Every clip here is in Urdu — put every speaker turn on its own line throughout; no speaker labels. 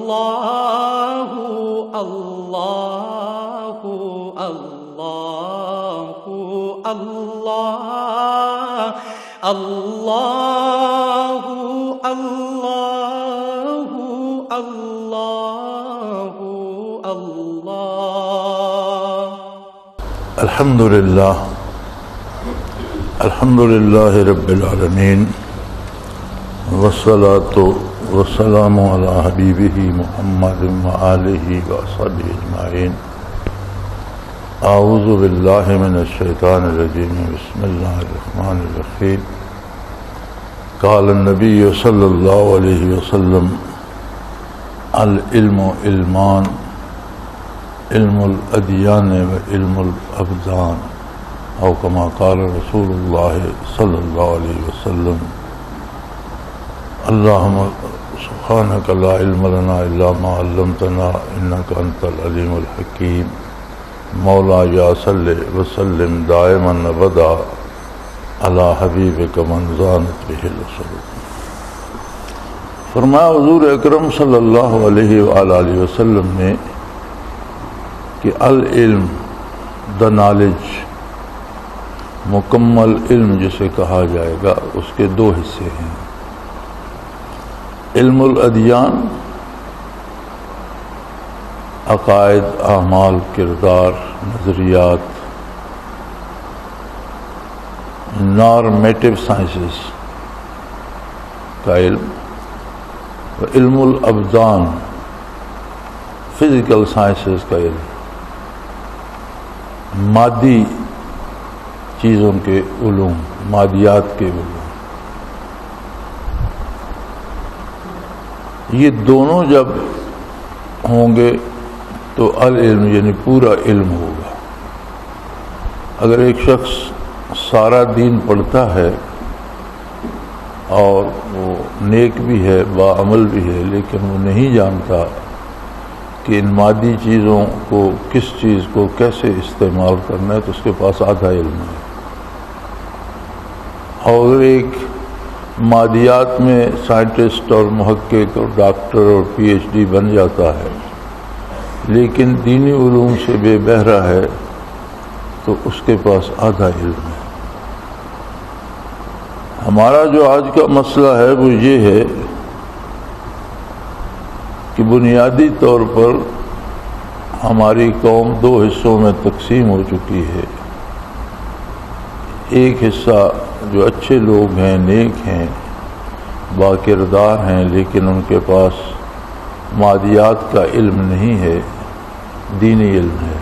اللہ اللہ اللہ اللہ اللہ اللہ اللہ اللہ
الحمد للہ رب العالمین والصلاة والسلام علی حبیبہ محمد وآلہ وصحبہ اجمعین اعوذ باللہ من الشیطان الرجیم بسم اللہ الرحمن الرحیم قال النبی صلی اللہ علیہ وسلم العلم علمان علم الادیان و علم الابدان او کما قال رسول اللہ صلی اللہ علیہ وسلم اللہم سبحانک لا علم لنا الا ما علمتنا انک انت العلیم الحکیم مولا یا صلی وسلم دائما ابدا علی حبیبک من زانت بہ الرسل۔ فرمایا حضور اکرم صلی اللہ علیہ وآلہ وسلم نے کہ العلم دا نالج، مکمل علم جسے کہا جائے گا، اس کے دو حصے ہیں۔ علم الادیان، عقائد، اعمال، کردار، نظریات، نارمیٹو سائنسز کا علم، و علم الابدان، فزیکل سائنسز کا علم، مادی چیزوں کے علوم، مادیات کے علوم۔ یہ دونوں جب ہوں گے تو العلم یعنی پورا علم ہوگا۔ اگر ایک شخص سارا دین پڑھتا ہے اور وہ نیک بھی ہے، باعمل بھی ہے، لیکن وہ نہیں جانتا کہ ان مادی چیزوں کو، کس چیز کو کیسے استعمال کرنا ہے، تو اس کے پاس آدھا علم ہے۔ اور ایک مادیات میں سائنٹسٹ اور محقق اور ڈاکٹر اور پی ایچ ڈی بن جاتا ہے، لیکن دینی علوم سے بے بہرا ہے، تو اس کے پاس آدھا علم ہے۔ ہمارا جو آج کا مسئلہ ہے وہ یہ ہے کہ بنیادی طور پر ہماری قوم دو حصوں میں تقسیم ہو چکی ہے۔ ایک حصہ جو اچھے لوگ ہیں، نیک ہیں، باکردار ہیں، لیکن ان کے پاس مادیات کا علم نہیں ہے، دینی علم ہے،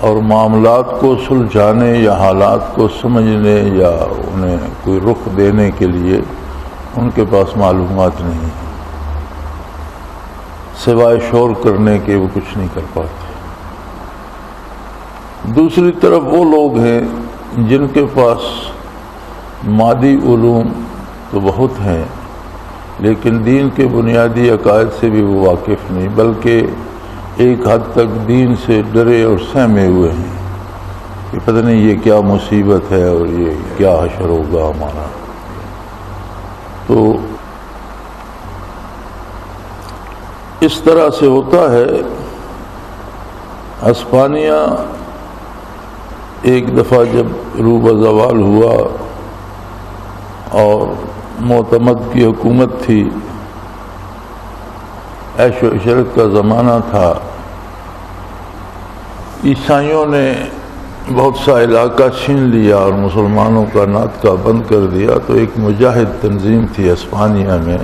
اور معاملات کو سلجھانے یا حالات کو سمجھنے یا انہیں کوئی رخ دینے کے لیے ان کے پاس معلومات نہیں ہے، سوائے شور کرنے کے وہ کچھ نہیں کر پاتے۔ دوسری طرف وہ لوگ ہیں جن کے پاس مادی علوم تو بہت ہیں، لیکن دین کے بنیادی عقائد سے بھی وہ واقف نہیں، بلکہ ایک حد تک دین سے ڈرے اور سہمے ہوئے ہیں کہ پتہ نہیں یہ کیا مصیبت ہے اور یہ کیا حشر ہوگا ہمارا۔ تو اس طرح سے ہوتا ہے۔ ہسپانیہ ایک دفعہ جب روبہ زوال ہوا اور معتمد کی حکومت تھی، عیش و عشرت کا زمانہ تھا، عیسائیوں نے بہت سا علاقہ چھین لیا اور مسلمانوں کا ناطقہ بند کر دیا، تو ایک مجاہد تنظیم تھی ہسپانیہ میں،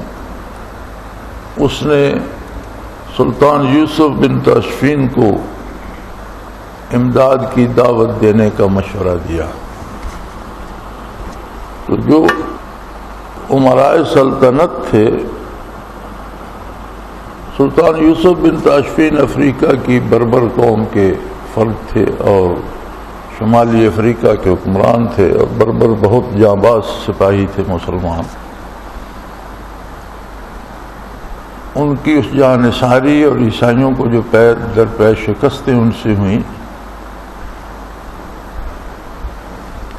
اس نے سلطان یوسف بن تاشفین کو امداد کی دعوت دینے کا مشورہ دیا۔ تو جو امرائے سلطنت تھے، سلطان یوسف بن تاشفین افریقہ کی بربر قوم کے فرد تھے اور شمالی افریقہ کے حکمران تھے، اور بربر بہت جانباز سپاہی تھے مسلمان۔ ان کی اس جانثاری اور عیسائیوں کو جو پیر در پیر شکستیں ان سے ہوئیں،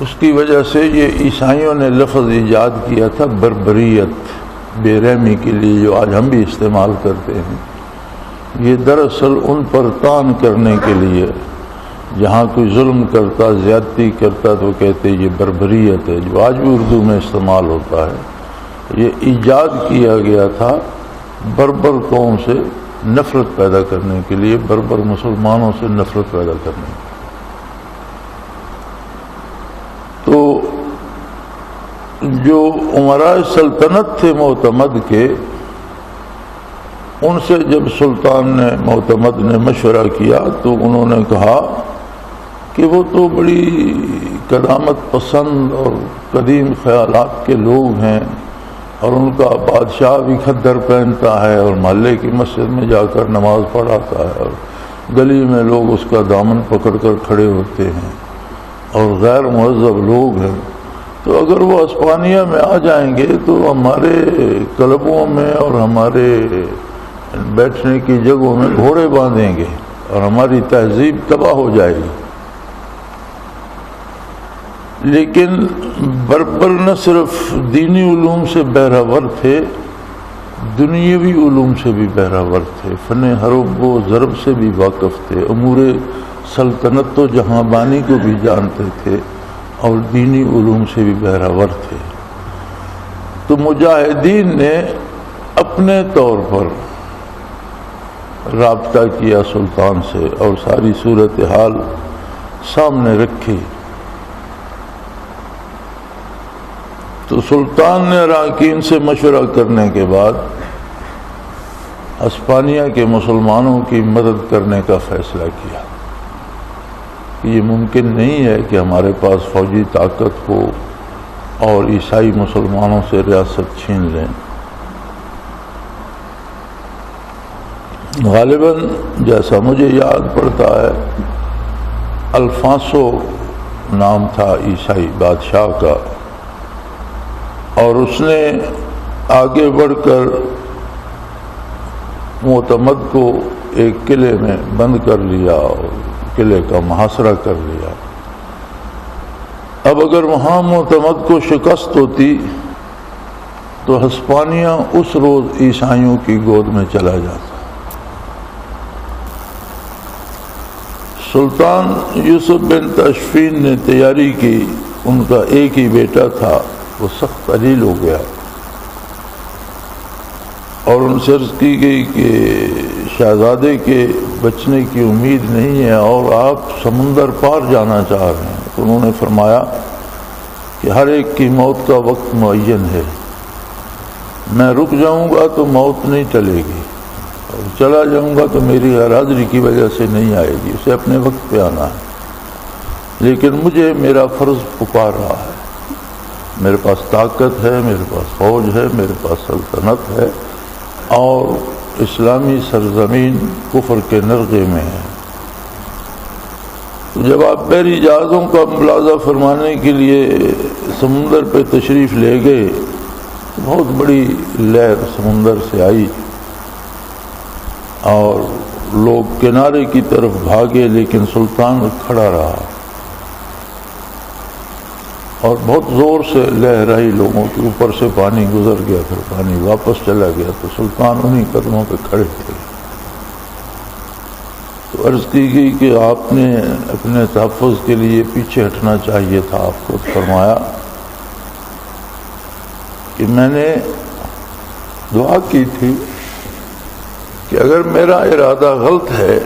اس کی وجہ سے یہ عیسائیوں نے لفظ ایجاد کیا تھا بربریت، بے رحمی کے لیے جو آج ہم بھی استعمال کرتے ہیں، یہ دراصل ان پر طعن کرنے کے لیے، جہاں کوئی ظلم کرتا، زیادتی کرتا تو کہتے یہ بربریت ہے، جو آج بھی اردو میں استعمال ہوتا ہے۔ یہ ایجاد کیا گیا تھا بربر قوم سے نفرت پیدا کرنے کے لیے، بربر مسلمانوں سے نفرت پیدا کرنے کے لیے۔ تو جو امراء سلطنت تھے معتمد کے، ان سے جب سلطان نے معتمد نے مشورہ کیا تو انہوں نے کہا کہ وہ تو بڑی قدامت پسند اور قدیم خیالات کے لوگ ہیں، اور ان کا بادشاہ بھی کھدر پہنتا ہے اور محلے کی مسجد میں جا کر نماز پڑھاتا ہے، اور گلی میں لوگ اس کا دامن پکڑ کر کھڑے ہوتے ہیں، اور غیر مہذب لوگ ہیں۔ تو اگر وہ اسپانیہ میں آ جائیں گے تو ہمارے کلبوں میں اور ہمارے بیٹھنے کی جگہوں میں گھوڑے باندھیں گے اور ہماری تہذیب تباہ ہو جائے گی۔ لیکن بربر نہ صرف دینی علوم سے بہرہور تھے، دنیاوی علوم سے بھی بہرہور تھے، فن حرب و ضرب سے بھی واقف تھے، امور سلطنت و جہاں بانی کو بھی جانتے تھے، اور دینی علوم سے بھی بہرہور تھے۔ تو مجاہدین نے اپنے طور پر رابطہ کیا سلطان سے اور ساری صورتحال سامنے رکھی۔ تو سلطان نے اراکین سے مشورہ کرنے کے بعد اسپانیہ کے مسلمانوں کی مدد کرنے کا فیصلہ کیا۔ یہ ممکن نہیں ہے کہ ہمارے پاس فوجی طاقت ہو اور عیسائی مسلمانوں سے ریاست چھین لیں۔ غالباً جیسا مجھے یاد پڑتا ہے، الفانسو نام تھا عیسائی بادشاہ کا، اور اس نے آگے بڑھ کر معتمد کو ایک قلعے میں بند کر لیا اور قلعے کا محاصرہ کر لیا۔ اب اگر وہاں معتمد کو شکست ہوتی تو ہسپانیہ اس روز عیسائیوں کی گود میں چلا جاتا۔ سلطان یوسف بن تاشفین نے تیاری کی، ان کا ایک ہی بیٹا تھا، وہ سخت علیل ہو گیا، اور ان سے عرض کی گئی کہ شہزادے کے بچنے کی امید نہیں ہے اور آپ سمندر پار جانا چاہ رہے ہیں۔ تو انہوں نے فرمایا کہ ہر ایک کی موت کا وقت معین ہے، میں رک جاؤں گا تو موت نہیں ٹلے گی، اور چلا جاؤں گا تو میری حاضری کی وجہ سے نہیں آئے گی، اسے اپنے وقت پہ آنا ہے، لیکن مجھے میرا فرض پکار رہا ہے، میرے پاس طاقت ہے، میرے پاس فوج ہے، میرے پاس سلطنت ہے، اور اسلامی سرزمین کفر کے نرغے میں ہے۔ جب آپ بحری جہازوں کا ملاحظہ فرمانے کے لیے سمندر پہ تشریف لے گئے، بہت بڑی لہر سمندر سے آئی اور لوگ کنارے کی طرف بھاگے، لیکن سلطان کھڑا رہا، اور بہت زور سے لہر آئی، لوگوں کے اوپر سے پانی گزر گیا، پھر پانی واپس چلا گیا، تو سلطان انہی قدموں پہ کھڑے تھے۔ تو عرض کی گئی کہ آپ نے اپنے تحفظ کے لیے پیچھے ہٹنا چاہیے تھا۔ آپ کو فرمایا کہ میں نے دعا کی تھی کہ اگر میرا ارادہ غلط ہے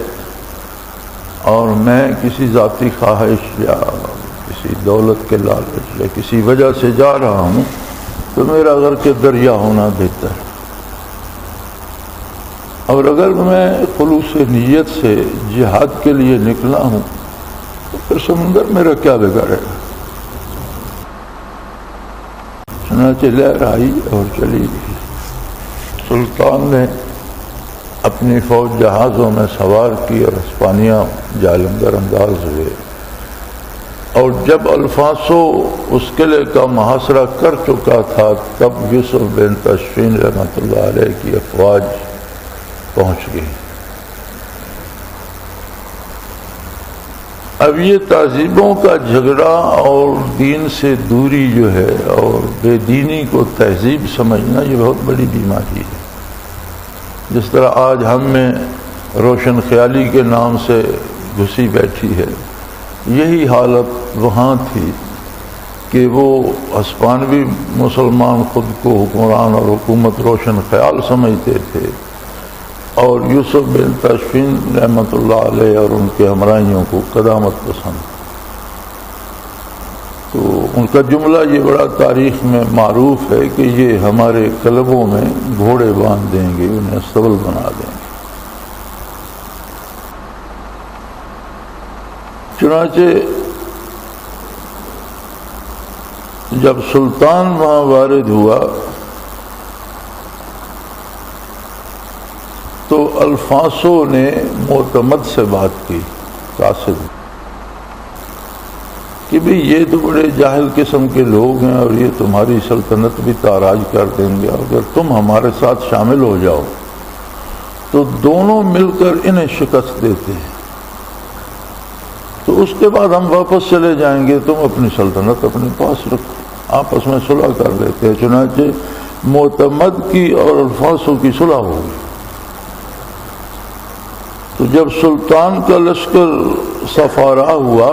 اور میں کسی ذاتی خواہش یا کسی دولت کے لالچ یا کسی وجہ سے جا رہا ہوں تو میرا غرق دریا ہونا بہتر ہے، اور اگر میں خلوص نیت سے جہاد کے لیے نکلا ہوں تو پھر سمندر میرا کیا بگاڑے گا۔ چنانچہ لہر آئی اور چلی گئی۔ سلطان نے اپنی فوج جہازوں میں سوار کی اور اسپانیہ جالندر انداز ہوئے، اور جب الفانسو اس قلعے کا محاصرہ کر چکا تھا تب یوسف بن تاشفین رحمۃ اللہ علیہ کی افواج پہنچ گئی۔ اب یہ تہذیبوں کا جھگڑا اور دین سے دوری جو ہے اور بے دینی کو تہذیب سمجھنا یہ بہت بڑی بیماری ہے. جس طرح آج ہم میں روشن خیالی کے نام سے گھسی بیٹھی ہے، یہی حالت وہاں تھی کہ وہ ہسپانوی مسلمان خود کو حکمران اور حکومت روشن خیال سمجھتے تھے، اور یوسف بن تاشفین رحمۃ اللہ علیہ اور ان کے ہمراہیوں کو قدامت پسند. تو ان کا جملہ یہ بڑا تاریخ میں معروف ہے کہ یہ ہمارے قلبوں میں گھوڑے باندھ دیں گے، انہیں استبل بنا دیں گے. چنانچہ جب سلطان وہاں وارد ہوا تو الفانسو نے معتمد سے بات کی، قاصد، کہ بھئی یہ تو بڑے جاہل قسم کے لوگ ہیں اور یہ تمہاری سلطنت بھی تاراج کر دیں گے، اگر تم ہمارے ساتھ شامل ہو جاؤ تو دونوں مل کر انہیں شکست دیتے ہیں، تو اس کے بعد ہم واپس چلے جائیں گے، تم اپنی سلطنت اپنے پاس رکھو، آپس میں صلح کر لیتے ہیں. چنانچہ معتمد کی اور الفانسو کی صلح ہو گئی. تو جب سلطان کا لشکر صفارا ہوا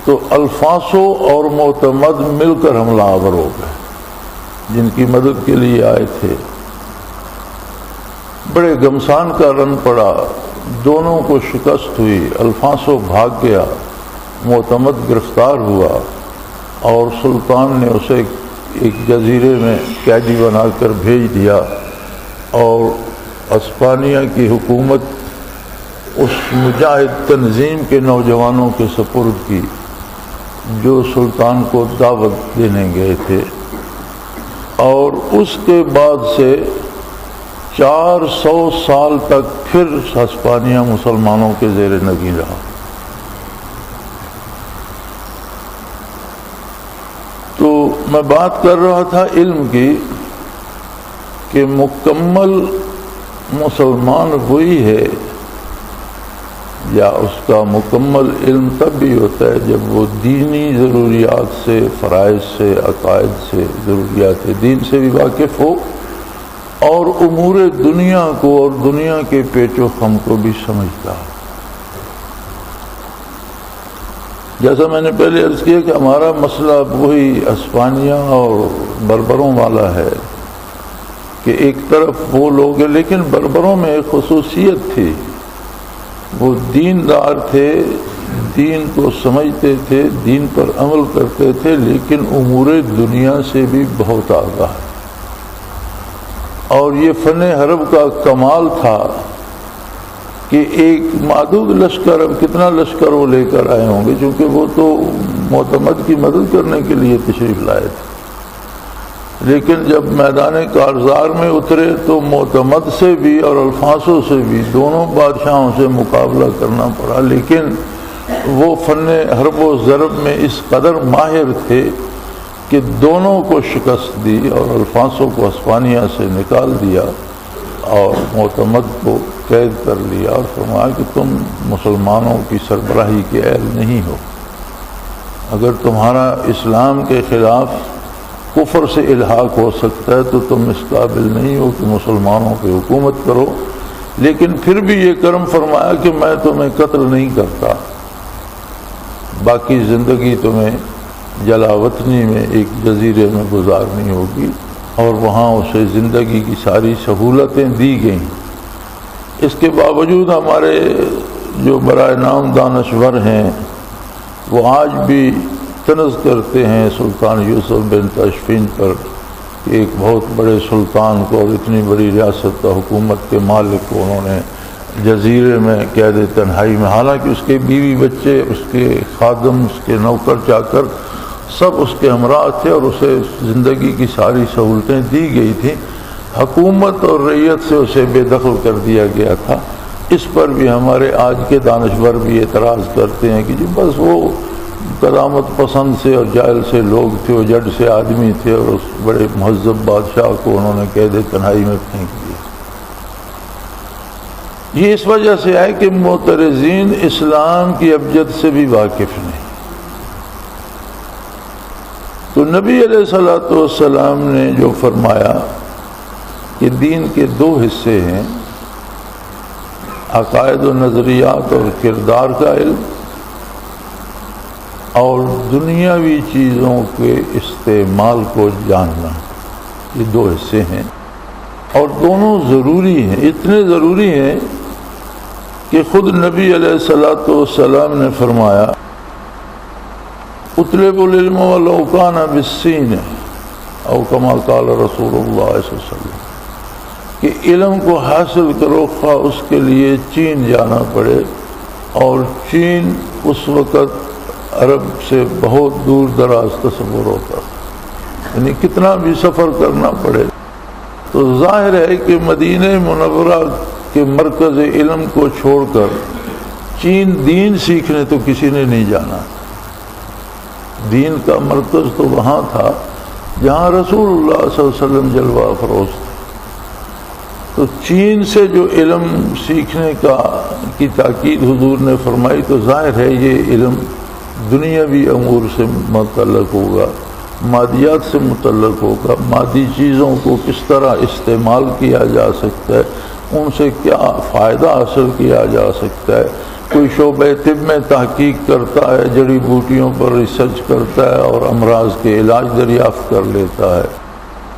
تو الفانسو اور معتمد مل کر حملہ آور ہو گئے، جن کی مدد کے لیے آئے تھے. بڑے گھمسان کا رن پڑا، دونوں کو شکست ہوئی. الفانسو بھاگ گیا، معتمد گرفتار ہوا اور سلطان نے اسے ایک جزیرے میں قیدی بنا کر بھیج دیا اور اسپانیہ کی حکومت اس مجاہد تنظیم کے نوجوانوں کے سپرد کی جو سلطان کو دعوت دینے گئے تھے. اور اس کے بعد سے 400 سال تک پھر ہسپانیہ مسلمانوں کے زیر نگین رہا. تو میں بات کر رہا تھا علم کی کہ مکمل مسلمان وہی ہے یا اس کا مکمل علم تب بھی ہوتا ہے جب وہ دینی ضروریات سے، فرائض سے، عقائد سے، ضروریات دین سے بھی واقف ہو اور امور دنیا کو اور دنیا کے پیچ و خم کو بھی سمجھتا ہو. جیسا میں نے پہلے عرض کیا کہ ہمارا مسئلہ وہی اسپانیہ اور بربروں والا ہے کہ ایک طرف وہ لوگ ہیں، لیکن بربروں میں ایک خصوصیت تھی، وہ دیندار تھے، دین کو سمجھتے تھے، دین پر عمل کرتے تھے، لیکن امور دنیا سے بھی بہت آگاہ. اور یہ فن حرب کا کمال تھا کہ ایک محدود لشکر، اب کتنا لشکر وہ لے کر آئے ہوں گے، چونکہ وہ تو معتمد کی مدد کرنے کے لیے تشریف لائے تھے، لیکن جب میدان کارزار میں اترے تو معتمد سے بھی اور الفانسو سے بھی، دونوں بادشاہوں سے مقابلہ کرنا پڑا. لیکن وہ فن حرب و ضرب میں اس قدر ماہر تھے کہ دونوں کو شکست دی اور الفانسو کو اسپانیہ سے نکال دیا اور معتمد کو قید کر لیا اور فرمایا کہ تم مسلمانوں کی سربراہی کے اہل نہیں ہو. اگر تمہارا اسلام کے خلاف کفر سے الحاق ہو سکتا ہے تو تم اس قابل نہیں ہو کہ مسلمانوں پہ حکومت کرو. لیکن پھر بھی یہ کرم فرمایا کہ میں تمہیں قتل نہیں کرتا، باقی زندگی تمہیں جلا وطنی میں ایک جزیرے میں گزارنی ہوگی، اور وہاں اسے زندگی کی ساری سہولتیں دی گئیں. اس کے باوجود ہمارے جو برائے نام دانشور ہیں وہ آج بھی طنز کرتے ہیں سلطان یوسف بن تاشفین پر کہ ایک بہت بڑے سلطان کو اور اتنی بڑی ریاست کا حکومت کے مالک کو انہوں نے جزیرے میں قید تنہائی میں، حالانکہ اس کے بیوی بچے، اس کے خادم، اس کے نوکر چاکر سب اس کے ہمراہ تھے اور اسے زندگی کی ساری سہولتیں دی گئی تھیں. حکومت اور رعیت سے اسے بے دخل کر دیا گیا تھا. اس پر بھی ہمارے آج کے دانشور بھی اعتراض کرتے ہیں کہ جی بس وہ قدامت پسند سے اور جاہل سے لوگ تھے، وہ جڑ سے آدمی تھے اور اس بڑے مہذب بادشاہ کو انہوں نے قید تنہائی میں پھینک دیا. یہ اس وجہ سے ہے کہ معترضین اسلام کی ابجد سے بھی واقف نہیں. تو نبی علیہ الصلوۃ والسلام نے جو فرمایا کہ دین کے دو حصے ہیں، عقائد و نظریات اور کردار کا علم، اور دنیاوی چیزوں کے استعمال کو جاننا، یہ دو حصے ہیں اور دونوں ضروری ہیں. اتنے ضروری ہیں کہ خود نبی علیہ الصلوۃ والسلام نے فرمایا اطلبوا العلم ولو کان بالسین او کما قال رسول اللہ صلی اللہ علیہ وسلم، کہ علم کو حاصل کرو خواہ اس کے لیے چین جانا پڑے، اور چین اس وقت عرب سے بہت دور دراز تصور ہوتا، یعنی کتنا بھی سفر کرنا پڑے. تو ظاہر ہے کہ مدینہ منورہ کے مرکز علم کو چھوڑ کر چین دین سیکھنے تو کسی نے نہیں جانا. دین کا مرکز تو وہاں تھا جہاں رسول اللہ صلی اللہ علیہ وسلم جلوہ افروز تھے. تو چین سے جو علم سیکھنے کی تاکید حضور نے فرمائی، تو ظاہر ہے یہ علم دنیاوی امور سے متعلق ہوگا، مادیات سے متعلق ہوگا. مادی چیزوں کو کس طرح استعمال کیا جا سکتا ہے، ان سے کیا فائدہ حاصل کیا جا سکتا ہے. کوئی شعبہ طب میں تحقیق کرتا ہے، جڑی بوٹیوں پر ریسرچ کرتا ہے اور امراض کے علاج دریافت کر لیتا ہے.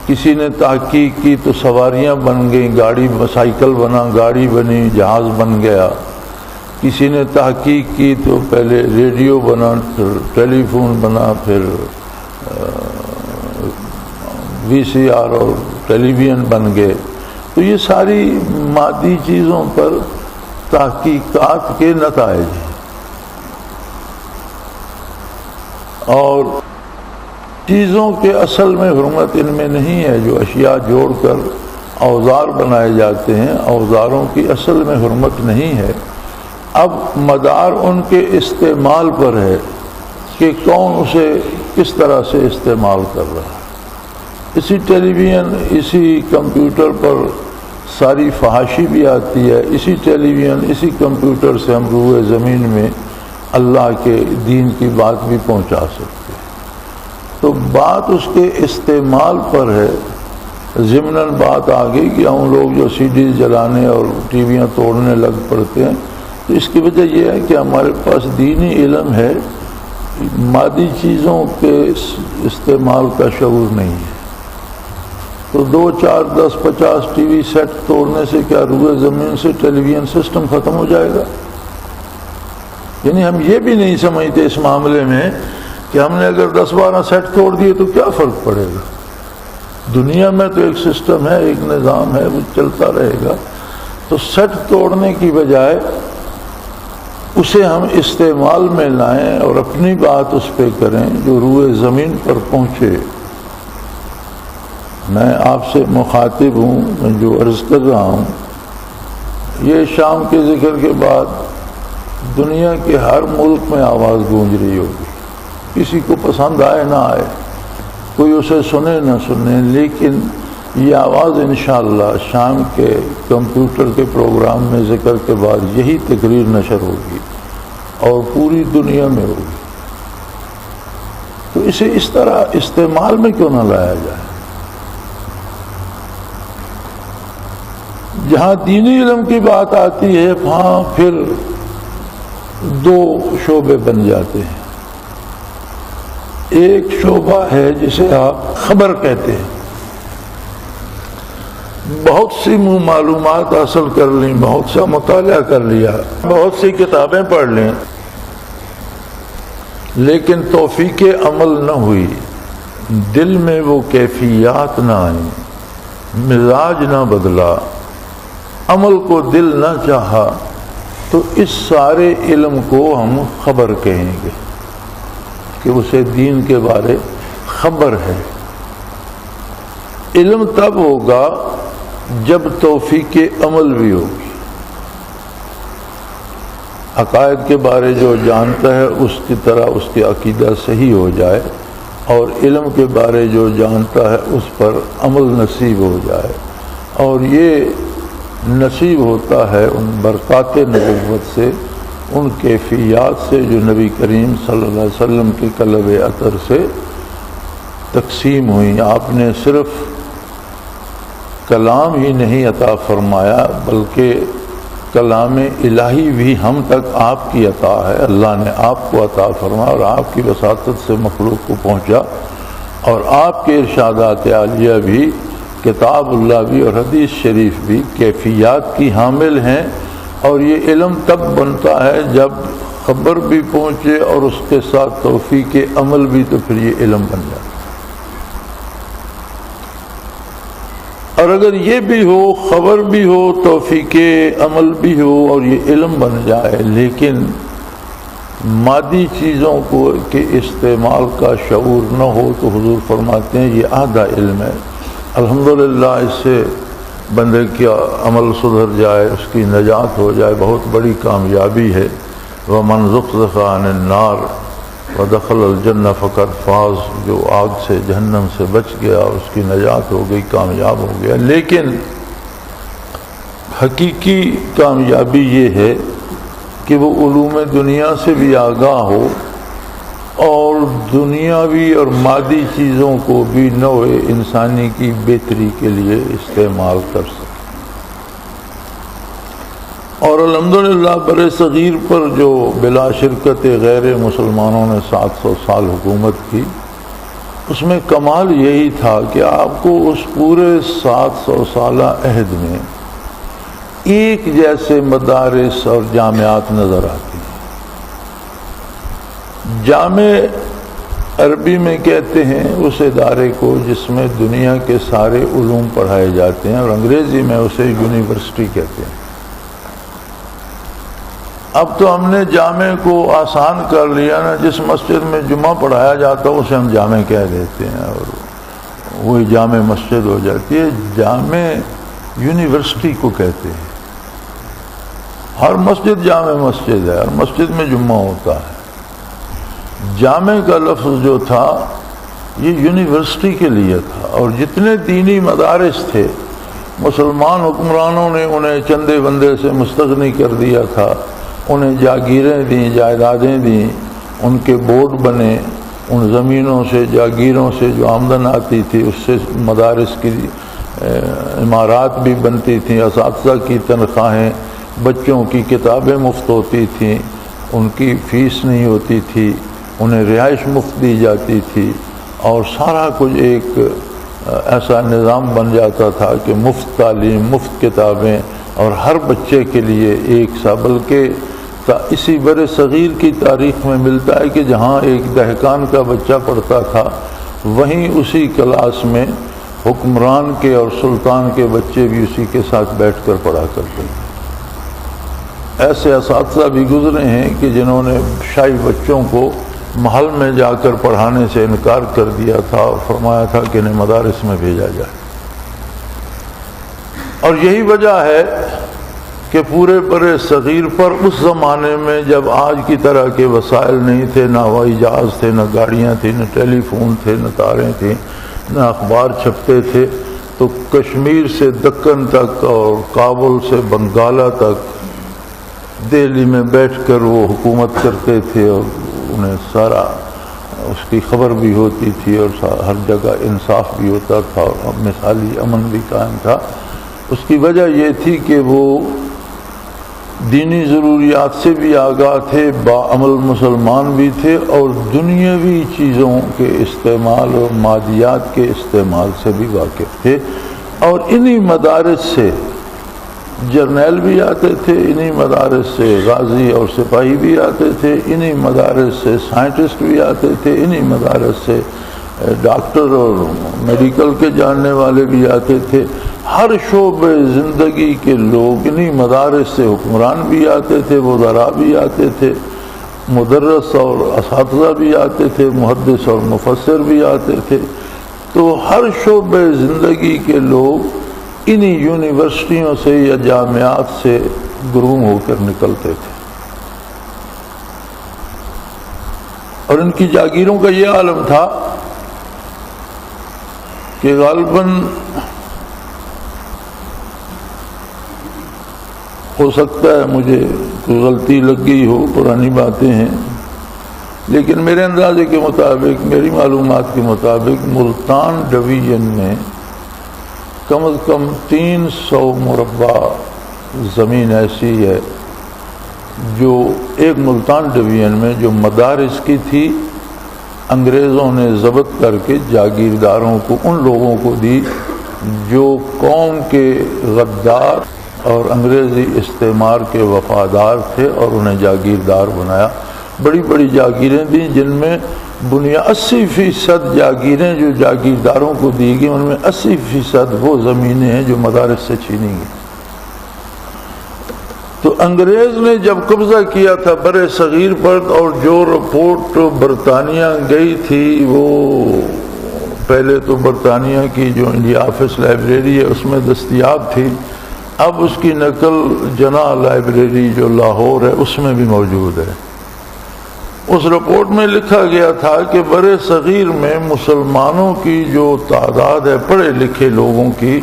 کسی نے تحقیق کی تو سواریاں بن گئیں، گاڑی سائیکل بنا، گاڑی بنی، جہاز بن گیا. کسی نے تحقیق کی تو پہلے ریڈیو بنا، پھر ٹیلی فون بنا، پھر وی سی آر اور ٹیلی ویژن بن گئے. تو یہ ساری مادی چیزوں پر تحقیقات کے نتائج ہیں. اور چیزوں کے اصل میں حرمت ان میں نہیں ہے. جو اشیاء جوڑ کر اوزار بنائے جاتے ہیں، اوزاروں کی اصل میں حرمت نہیں ہے. اب مدار ان کے استعمال پر ہے کہ کون اسے کس طرح سے استعمال کر رہا ہے. اسی ٹیلی ویژن، اسی کمپیوٹر پر ساری فحاشی بھی آتی ہے. اسی ٹیلی ویژن، اسی کمپیوٹر سے ہم روئے زمین میں اللہ کے دین کی بات بھی پہنچا سکتے ہیں. تو بات اس کے استعمال پر ہے. ضمناً بات آ گئی کہ ہم لوگ جو سی ڈیز جلانے اور ٹی ویاں توڑنے لگ پڑتے ہیں، تو اس کی وجہ یہ ہے کہ ہمارے پاس دینی علم ہے، مادی چیزوں کے استعمال کا شعور نہیں ہے. تو 2 4 10 50 ٹی وی سیٹ توڑنے سے کیا روئے زمین سے ٹیلی ویژن سسٹم ختم ہو جائے گا؟ یعنی ہم یہ بھی نہیں سمجھتے اس معاملے میں کہ ہم نے اگر 10 12 سیٹ توڑ دیے تو کیا فرق پڑے گا. دنیا میں تو ایک سسٹم ہے، ایک نظام ہے، وہ چلتا رہے گا. تو سیٹ توڑنے کی بجائے اسے ہم استعمال میں لائیں اور اپنی بات اس پہ کریں جو روئے زمین پر پہنچے. میں آپ سے مخاطب ہوں، میں جو عرض کر رہا ہوں، یہ شام کے ذکر کے بعد دنیا کے ہر ملک میں آواز گونج رہی ہوگی. کسی کو پسند آئے نہ آئے، کوئی اسے سنے نہ سنے، لیکن یہ آواز انشاءاللہ شام کے کمپیوٹر کے پروگرام میں ذکر کے بعد یہی تقریر نشر ہوگی اور پوری دنیا میں ہوگی. تو اسے اس طرح استعمال میں کیوں نہ لایا جائے؟ جہاں دینی علم کی بات آتی ہے وہاں پھر 2 شعبے بن جاتے ہیں. ایک شعبہ ہے جسے آپ خبر کہتے ہیں. بہت سی معلومات حاصل کر لیں، بہت سا مطالعہ کر لیا، بہت سی کتابیں پڑھ لیں، لیکن توفیق عمل نہ ہوئی، دل میں وہ کیفیات نہ آئیں، مزاج نہ بدلا، عمل کو دل نہ چاہا، تو اس سارے علم کو ہم خبر کہیں گے کہ اسے دین کے بارے خبر ہے. علم تب ہوگا جب توفیق عمل بھی ہوگی. عقائد کے بارے جو جانتا ہے اس کی طرح اس کے عقیدہ صحیح ہو جائے، اور علم کے بارے جو جانتا ہے اس پر عمل نصیب ہو جائے. اور یہ نصیب ہوتا ہے ان برکات نبوت سے، ان کیفیات سے جو نبی کریم صلی اللہ علیہ وسلم کے قلب اطہر سے تقسیم ہوئی۔ آپ نے صرف کلام ہی نہیں عطا فرمایا بلکہ کلام الہی بھی ہم تک آپ کی عطا ہے، اللہ نے آپ کو عطا فرمایا اور آپ کی وساطت سے مخلوق کو پہنچا، اور آپ کے ارشادات عالیہ بھی، کتاب اللہ بھی اور حدیث شریف بھی کیفیات کی حامل ہیں، اور یہ علم تب بنتا ہے جب خبر بھی پہنچے اور اس کے ساتھ توفیق عمل بھی، تو پھر یہ علم بن جاتا ہے۔ اور اگر یہ بھی ہو، خبر بھی ہو، توفیق عمل بھی ہو اور یہ علم بن جائے، لیکن مادی چیزوں کو کے استعمال کا شعور نہ ہو، تو حضور فرماتے ہیں یہ آدھا علم ہے۔ الحمدللہ اس سے بندے کا عمل سدھر جائے، اس کی نجات ہو جائے، بہت بڑی کامیابی ہے۔ وَمَنْ زُحْزِحَ عَنِ النَّارِ وَدَخَلَ الْجَنَّةَ فَقَدْ فَازَ، جو آگ سے، جہنم سے بچ گیا، اس کی نجات ہو گئی، کامیاب ہو گیا۔ لیکن حقیقی کامیابی یہ ہے کہ وہ علوم دنیا سے بھی آگاہ ہو اور دنیاوی اور مادی چیزوں کو بھی نوع انسانی کی بہتری کے لیے استعمال کر سکے۔ اور الحمدللہ بر صغیر پر جو بلا شرکت غیر مسلمانوں نے 700 سال حکومت کی، اس میں کمال یہی تھا کہ آپ کو اس پورے 700 سالہ عہد میں ایک جیسے مدارس اور جامعات نظر آتی ہیں۔ جامع عربی میں کہتے ہیں اس ادارے کو جس میں دنیا کے سارے علوم پڑھائے جاتے ہیں، اور انگریزی میں اسے یونیورسٹی کہتے ہیں۔ اب تو ہم نے جامع کو آسان کر لیا نا، جس مسجد میں جمعہ پڑھایا جاتا ہے اسے ہم جامع کہہ دیتے ہیں اور وہی جامع مسجد ہو جاتی ہے۔ جامع یونیورسٹی کو کہتے ہیں۔ ہر مسجد جامع مسجد ہے، ہر مسجد میں جمعہ ہوتا ہے۔ جامع کا لفظ جو تھا یہ یونیورسٹی کے لیے تھا، اور جتنے دینی مدارس تھے مسلمان حکمرانوں نے انہیں چندے بندے سے مستغنی کر دیا تھا، انہیں جاگیریں دیں، جائیدادیں دیں، ان کے بورڈ بنے، ان زمینوں سے، جاگیروں سے جو آمدن آتی تھی اس سے مدارس کی عمارات بھی بنتی تھیں، اساتذہ کی تنخواہیں، بچوں کی کتابیں مفت ہوتی تھیں، ان کی فیس نہیں ہوتی تھی، انہیں رہائش مفت دی جاتی تھی، اور سارا کچھ ایک ایسا نظام بن جاتا تھا کہ مفت تعلیم، مفت کتابیں، اور ہر بچے کے لیے ایک سا۔ بلکہ اسی بر صغیر کی تاریخ میں ملتا ہے کہ جہاں ایک دہقان کا بچہ پڑھتا تھا، وہیں اسی کلاس میں حکمران کے اور سلطان کے بچے بھی اسی کے ساتھ بیٹھ کر پڑھا کرتے تھے۔ ایسے اساتذہ بھی گزرے ہیں کہ جنہوں نے شاہی بچوں کو محل میں جا کر پڑھانے سے انکار کر دیا تھا اور فرمایا تھا کہ انہیں مدارس میں بھیجا جائے۔ اور یہی وجہ ہے کہ پورے بر صغیر پر اس زمانے میں جب آج کی طرح کے وسائل نہیں تھے، نہ ہوائی جہاز تھے، نہ گاڑیاں تھیں، نہ ٹیلی فون تھے، نہ تاریں تھیں، نہ اخبار چھپتے تھے، تو کشمیر سے دکن تک اور کابل سے بنگالہ تک دہلی میں بیٹھ کر وہ حکومت کرتے تھے، اور انہیں سارا اس کی خبر بھی ہوتی تھی، اور ہر جگہ انصاف بھی ہوتا تھا، اور مثالی امن بھی قائم تھا۔ اس کی وجہ یہ تھی کہ وہ دینی ضروریات سے بھی آگاہ تھے، باعمل مسلمان بھی تھے، اور دنیاوی چیزوں کے استعمال اور مادیات کے استعمال سے بھی واقف تھے۔ اور انہی مدارس سے جرنیل بھی آتے تھے، انہی مدارس سے غازی اور سپاہی بھی آتے تھے، انہی مدارس سے سائنٹسٹ بھی آتے تھے، انہی مدارس سے ڈاکٹر اور میڈیکل کے جاننے والے بھی آتے تھے۔ ہر شعبے زندگی کے لوگ انہی مدارس سے، حکمران بھی آتے تھے، وزراء بھی آتے تھے، مدرس اور اساتذہ بھی آتے تھے، محدث اور مفسر بھی آتے تھے۔ تو ہر شعبے زندگی کے لوگ انہی یونیورسٹیوں سے یا جامعات سے گروم ہو کر نکلتے تھے، اور ان کی جاگیروں کا یہ عالم تھا کہ غالباً ہو سکتا ہے مجھے کوئی غلطی لگ گئی ہو، پرانی باتیں ہیں، لیکن میرے اندازے کے مطابق، میری معلومات کے مطابق ملتان ڈویژن میں کم از کم 300 مربع زمین ایسی ہے جو ایک ملتان ڈویژن میں جو مدارس کی تھی، انگریزوں نے ضبط کر کے جاگیرداروں کو، ان لوگوں کو دی جو قوم کے غدار اور انگریزی استعمار کے وفادار تھے، اور انہیں جاگیردار بنایا۔ بڑی بڑی جاگیریں دیں، جن میں 80% جاگیریں جو جاگیرداروں کو دی گئی، ان میں 80% وہ زمینیں ہیں جو مدارس سے چھینی گئی۔ تو انگریز نے جب قبضہ کیا تھا بر صغیر پر، اور جو رپورٹ برطانیہ گئی تھی وہ پہلے تو برطانیہ کی جو انڈیا آفس لائبریری ہے اس میں دستیاب تھی، اب اس کی نقل جناح لائبریری جو لاہور ہے اس میں بھی موجود ہے۔ اس رپورٹ میں لکھا گیا تھا کہ بر صغیر میں مسلمانوں کی جو تعداد ہے پڑھے لکھے لوگوں کی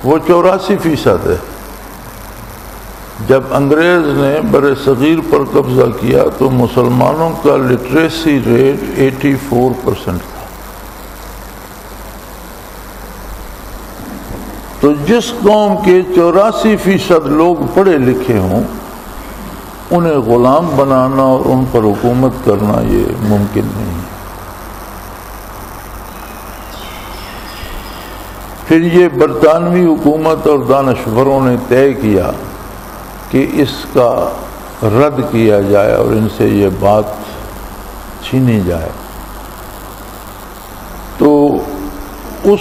وہ 84% ہے۔ جب انگریز نے بر صغیر پر قبضہ کیا تو مسلمانوں کا لٹریسی ریٹ 84% تھا۔ تو جس قوم کے 84% لوگ پڑھے لکھے ہوں، انہیں غلام بنانا اور ان پر حکومت کرنا یہ ممکن نہیں ہے۔ پھر یہ برطانوی حکومت اور دانشوروں نے طے کیا کہ اس کا رد کیا جائے اور ان سے یہ بات چھینی جائے۔ تو اس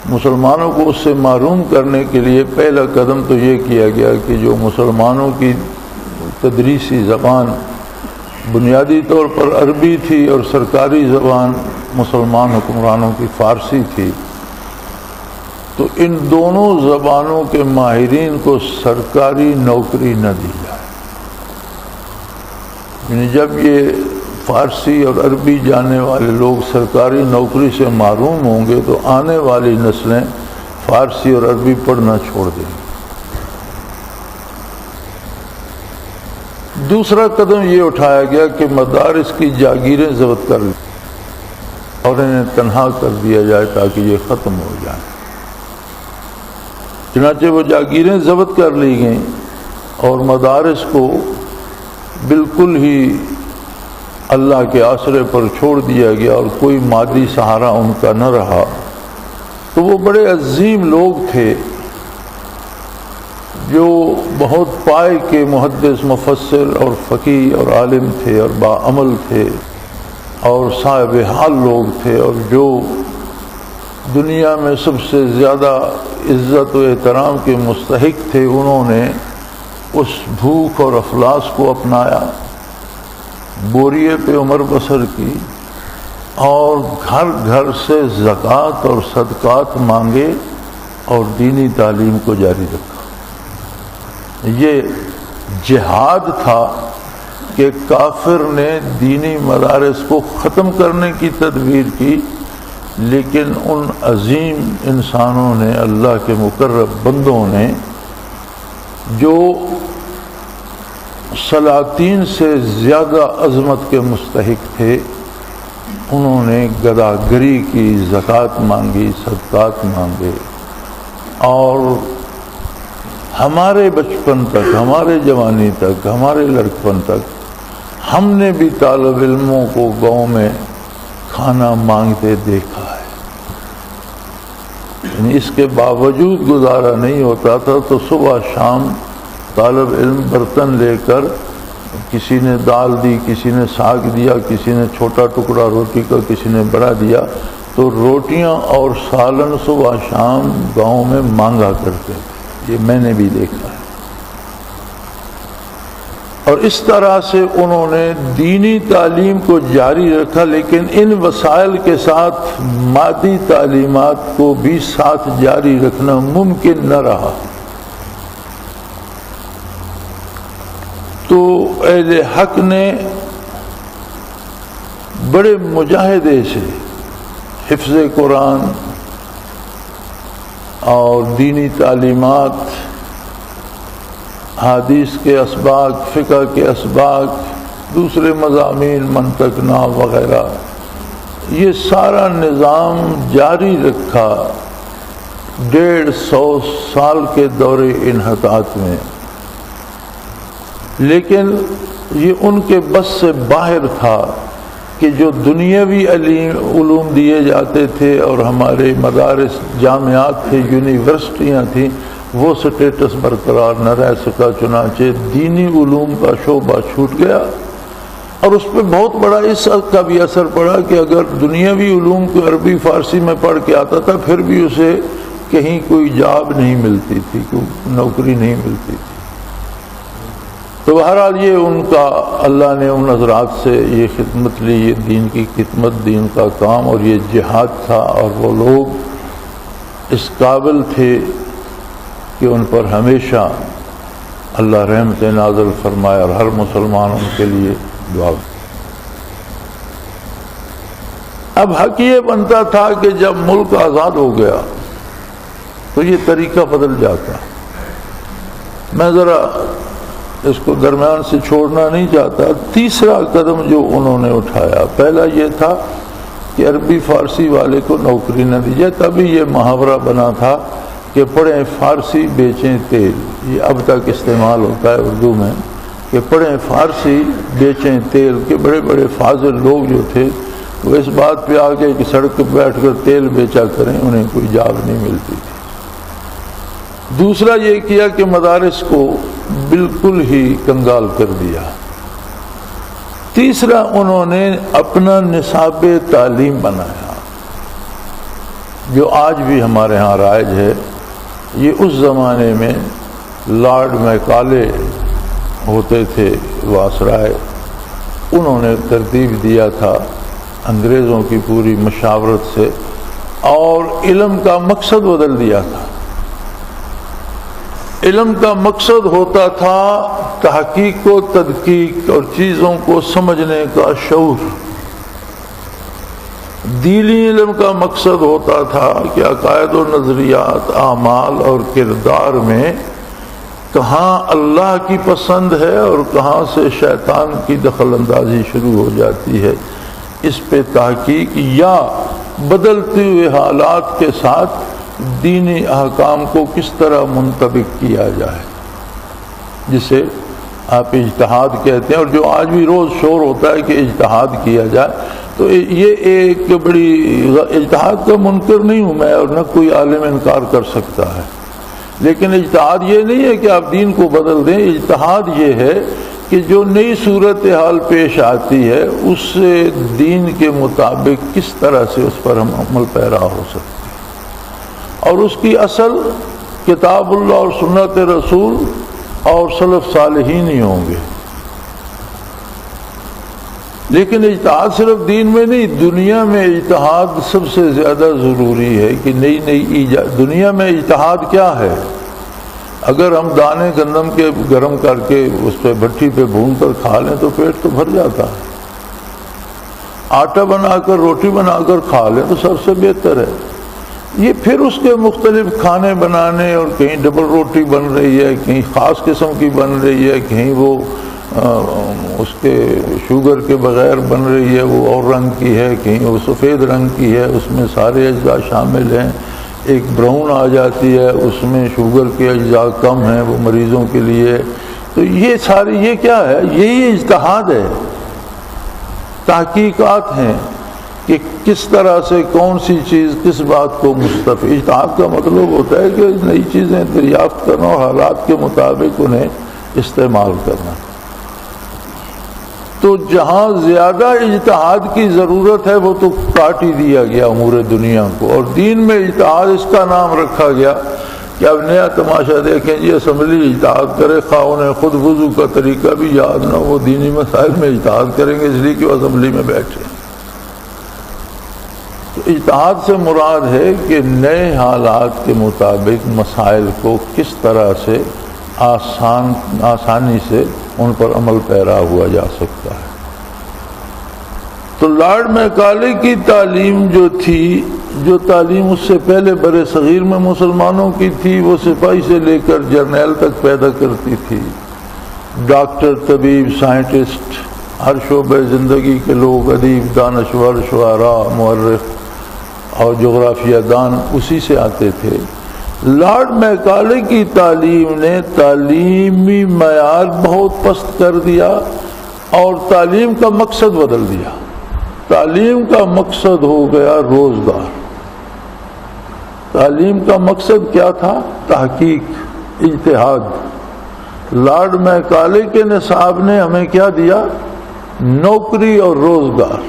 مسلمانوں کو اس سے محروم کرنے کے لیے پہلا قدم تو یہ کیا گیا کہ جو مسلمانوں کی تدریسی زبان بنیادی طور پر عربی تھی اور سرکاری زبان مسلمان حکمرانوں کی فارسی تھی، تو ان دونوں زبانوں کے ماہرین کو سرکاری نوکری نہ دی جائے۔ یعنی جب یہ فارسی اور عربی جاننے والے لوگ سرکاری نوکری سے محروم ہوں گے تو آنے والی نسلیں فارسی اور عربی پڑھنا چھوڑ دیں گی۔ دوسرا قدم یہ اٹھایا گیا کہ مدارس کی جاگیریں ضبط کر لی اور انہیں تنہا کر دیا جائے تاکہ یہ ختم ہو جائیں۔ چنانچہ وہ جاگیریں ضبط کر لی گئیں اور مدارس کو بالکل ہی اللہ کے آسرے پر چھوڑ دیا گیا اور کوئی مادی سہارا ان کا نہ رہا۔ تو وہ بڑے عظیم لوگ تھے جو بہت پائے کے محدث، مفسر اور فقیہ اور عالم تھے اور باعمل تھے اور صاحب حال لوگ تھے، اور جو دنیا میں سب سے زیادہ عزت و احترام کے مستحق تھے، انہوں نے اس بھوک اور افلاس کو اپنایا، بوریے پہ عمر بسر کی، اور گھر گھر سے زکوٰۃ اور صدقات مانگے اور دینی تعلیم کو جاری رکھا۔ یہ جہاد تھا کہ کافر نے دینی مدارس کو ختم کرنے کی تدبیر کی، لیکن ان عظیم انسانوں نے، اللہ کے مقرب بندوں نے، جو سلاطین سے زیادہ عظمت کے مستحق تھے، انہوں نے گداگری کی، زکوٰۃ مانگی، صدقات مانگے، اور ہمارے بچپن تک، ہمارے جوانی تک، ہمارے لڑکپن تک ہم نے بھی طالب علموں کو گاؤں میں کھانا مانگتے دیکھا ہے۔ یعنی اس کے باوجود گزارا نہیں ہوتا تھا تو صبح شام طالب علم برتن لے کر، کسی نے دال دی، کسی نے ساگ دیا، کسی نے چھوٹا ٹکڑا روٹی کا، کسی نے بڑا دیا، تو روٹیاں اور سالن صبح شام گاؤں میں مانگا کرتے تھے۔ یہ میں نے بھی دیکھا ہے۔ اور اس طرح سے انہوں نے دینی تعلیم کو جاری رکھا، لیکن ان وسائل کے ساتھ مادی تعلیمات کو بھی ساتھ جاری رکھنا ممکن نہ رہا۔ تو اہل حق نے بڑے مجاہدے سے حفظ قرآن اور دینی تعلیمات حدیث کے اسباق، فقہ کے اسباق، دوسرے مضامین، منطق، نحو وغیرہ، یہ سارا نظام جاری رکھا 150 سال کے دور انحطاط میں، لیکن یہ ان کے بس سے باہر تھا کہ جو دنیاوی علوم دیے جاتے تھے اور ہمارے مدارس، جامعات تھے، یونیورسٹیاں تھیں، وہ سٹیٹس برقرار نہ رہ سکا، چنانچہ دینی علوم کا شعبہ چھوٹ گیا۔ اور اس پہ بہت بڑا اس کا بھی اثر پڑا کہ اگر دنیاوی علوم کو عربی فارسی میں پڑھ کے آتا تھا پھر بھی اسے کہیں کوئی جاب نہیں ملتی تھی، کوئی نوکری نہیں ملتی تھی۔ تو بہرحال یہ ان کا، اللہ نے ان حضرات سے یہ خدمت لی، یہ دین کی خدمت، دین کا کام، اور یہ جہاد تھا، اور وہ لوگ اس قابل تھے کہ ان پر ہمیشہ اللہ رحمت نازل فرمائے، اور ہر مسلمان ان کے لیے دعا۔ اب حق یہ بنتا تھا کہ جب ملک آزاد ہو گیا تو یہ طریقہ بدل جاتا۔ میں ذرا اس کو درمیان سے چھوڑنا نہیں چاہتا۔ تیسرا قدم جو انہوں نے اٹھایا، پہلا یہ تھا کہ عربی فارسی والے کو نوکری نہ دی جائے، تبھی یہ محاورہ بنا تھا کہ پڑھیں فارسی بیچیں تیل، یہ اب تک استعمال ہوتا ہے اردو میں، کہ پڑھیں فارسی بیچیں تیل، کے بڑے بڑے فاضل لوگ جو تھے وہ اس بات پہ آگے کہ سڑک پہ بیٹھ کر تیل بیچا کریں، انہیں کوئی جاب نہیں ملتی تھی۔ دوسرا یہ کیا کہ مدارس کو بالکل ہی کنگال کر دیا۔ تیسرا انہوں نے اپنا نصاب تعلیم بنایا جو آج بھی ہمارے ہاں رائج ہے۔ یہ اس زمانے میں لارڈ میکالے ہوتے تھے واسرائے، انہوں نے ترتیب دیا تھا انگریزوں کی پوری مشاورت سے، اور علم کا مقصد بدل دیا تھا۔ علم کا مقصد ہوتا تھا تحقیق و تدقیق اور چیزوں کو سمجھنے کا شعور۔ دینی علم کا مقصد ہوتا تھا کہ عقائد و نظریات، اعمال اور کردار میں کہاں اللہ کی پسند ہے اور کہاں سے شیطان کی دخل اندازی شروع ہو جاتی ہے، اس پہ تحقیق، یا بدلتے ہوئے حالات کے ساتھ دینی احکام کو کس طرح منطبق کیا جائے، جسے آپ اجتہاد کہتے ہیں، اور جو آج بھی روز شور ہوتا ہے کہ اجتہاد کیا جائے۔ تو یہ ایک بڑی، اجتہاد کا منکر نہیں ہوں میں، اور نہ کوئی عالم انکار کر سکتا ہے، لیکن اجتہاد یہ نہیں ہے کہ آپ دین کو بدل دیں۔ اجتہاد یہ ہے کہ جو نئی صورتحال پیش آتی ہے اس سے دین کے مطابق کس طرح سے اس پر ہم عمل پیرا ہو سکتے ہیں، اور اس کی اصل کتاب اللہ اور سنت رسول اور سلف صالحین ہی ہوں گے۔ لیکن اجتہاد صرف دین میں نہیں، دنیا میں اجتہاد سب سے زیادہ ضروری ہے کہ نئی نئی ایجاد۔ دنیا میں اجتہاد کیا ہے؟ اگر ہم دانے گندم کے گرم کر کے اس پہ بھٹی پہ بھون کر کھا لیں تو پیٹ تو بھر جاتا ہے، آٹا بنا کر، روٹی بنا کر کھا لیں تو سب سے بہتر ہے۔ یہ پھر اس کے مختلف کھانے بنانے، اور کہیں ڈبل روٹی بن رہی ہے، کہیں خاص قسم کی بن رہی ہے، کہیں وہ اس کے شوگر کے بغیر بن رہی ہے، وہ اور رنگ کی ہے، کہیں وہ سفید رنگ کی ہے، اس میں سارے اجزاء شامل ہیں، ایک براؤن آ جاتی ہے اس میں شوگر کے اجزاء کم ہیں، وہ مریضوں کے لیے۔ تو یہ ساری، یہ کیا ہے؟ یہی اجتہاد ہے، تحقیقات ہیں کہ کس طرح سے کون سی چیز کس بات کو مستفید۔ اجتہاد کا مطلب ہوتا ہے کہ نئی چیزیں دریافت کرنا اور حالات کے مطابق انہیں استعمال کرنا۔ تو جہاں زیادہ اجتہاد کی ضرورت ہے وہ تو کاٹ ہی دیا گیا امور دنیا کو، اور دین میں اجتہاد اس کا نام رکھا گیا کہ اب نیا تماشا دیکھیں جی، اسمبلی اجتہاد کرے، خواہ انہیں خود وضو کا طریقہ بھی یاد نہ ہو، دینی مسائل میں اجتہاد کریں گے اس لیے کہ وہ اسمبلی میں بیٹھے۔ تو اجتہاد سے مراد ہے کہ نئے حالات کے مطابق مسائل کو کس طرح سے آسانی سے ان پر عمل پیرا ہوا جا سکتا ہے۔ تو لارڈ میکالے کی تعلیم جو تھی جو تعلیم اس سے پہلے برِ صغیر میں مسلمانوں کی تھی وہ سپاہی سے لے کر جرنیل تک پیدا کرتی تھی. ڈاکٹر، طبیب، سائنٹسٹ، ہر شعبہ زندگی کے لوگ، ادیب، دانشور، شعراء، مورخ اور جغرافیہ دان اسی سے آتے تھے. لارڈ میکالے کی تعلیم نے تعلیمی معیار بہت پست کر دیا اور تعلیم کا مقصد بدل دیا. تعلیم کا مقصد ہو گیا روزگار. تعلیم کا مقصد کیا تھا؟ تحقیق، اجتہاد. لارڈ میکالے کے نصاب نے ہمیں کیا دیا؟ نوکری اور روزگار.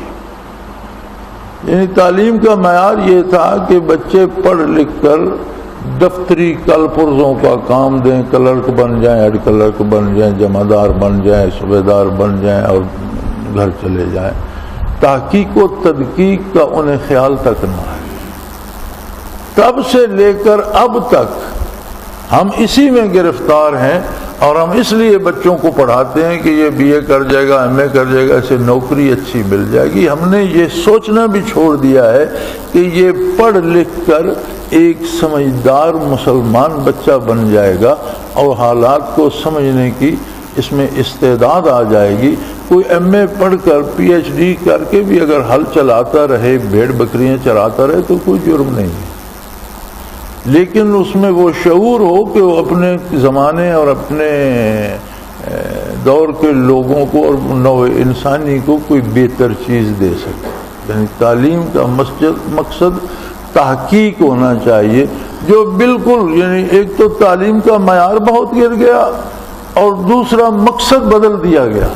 یعنی تعلیم کا معیار یہ تھا کہ بچے پڑھ لکھ کر دفتری کل پرزوں کا کام دیں، کلرک بن جائیں، ہیڈ کلرک بن جائیں، جمعدار بن جائیں، صوبیدار بن جائیں اور گھر چلے جائیں. تحقیق و تدقیق کا انہیں خیال تک نہ ہے. تب سے لے کر اب تک ہم اسی میں گرفتار ہیں اور ہم اس لیے بچوں کو پڑھاتے ہیں کہ یہ بی اے کر جائے گا، ایم اے کر جائے گا، اسے نوکری اچھی مل جائے گی. ہم نے یہ سوچنا بھی چھوڑ دیا ہے کہ یہ پڑھ لکھ کر ایک سمجھدار مسلمان بچہ بن جائے گا اور حالات کو سمجھنے کی اس میں استعداد آ جائے گی. کوئی ایم اے پڑھ کر پی ایچ ڈی کر کے بھی اگر ہل چلاتا رہے، بھیڑ بکریاں چراتا رہے تو کوئی جرم نہیں ہے، لیکن اس میں وہ شعور ہو کہ وہ اپنے زمانے اور اپنے دور کے لوگوں کو اور نوع انسانی کو کوئی بہتر چیز دے سکے. یعنی تعلیم کا مقصد تحقیق ہونا چاہیے، جو بالکل یعنی ایک تو تعلیم کا معیار بہت گر گیا اور دوسرا مقصد بدل دیا گیا.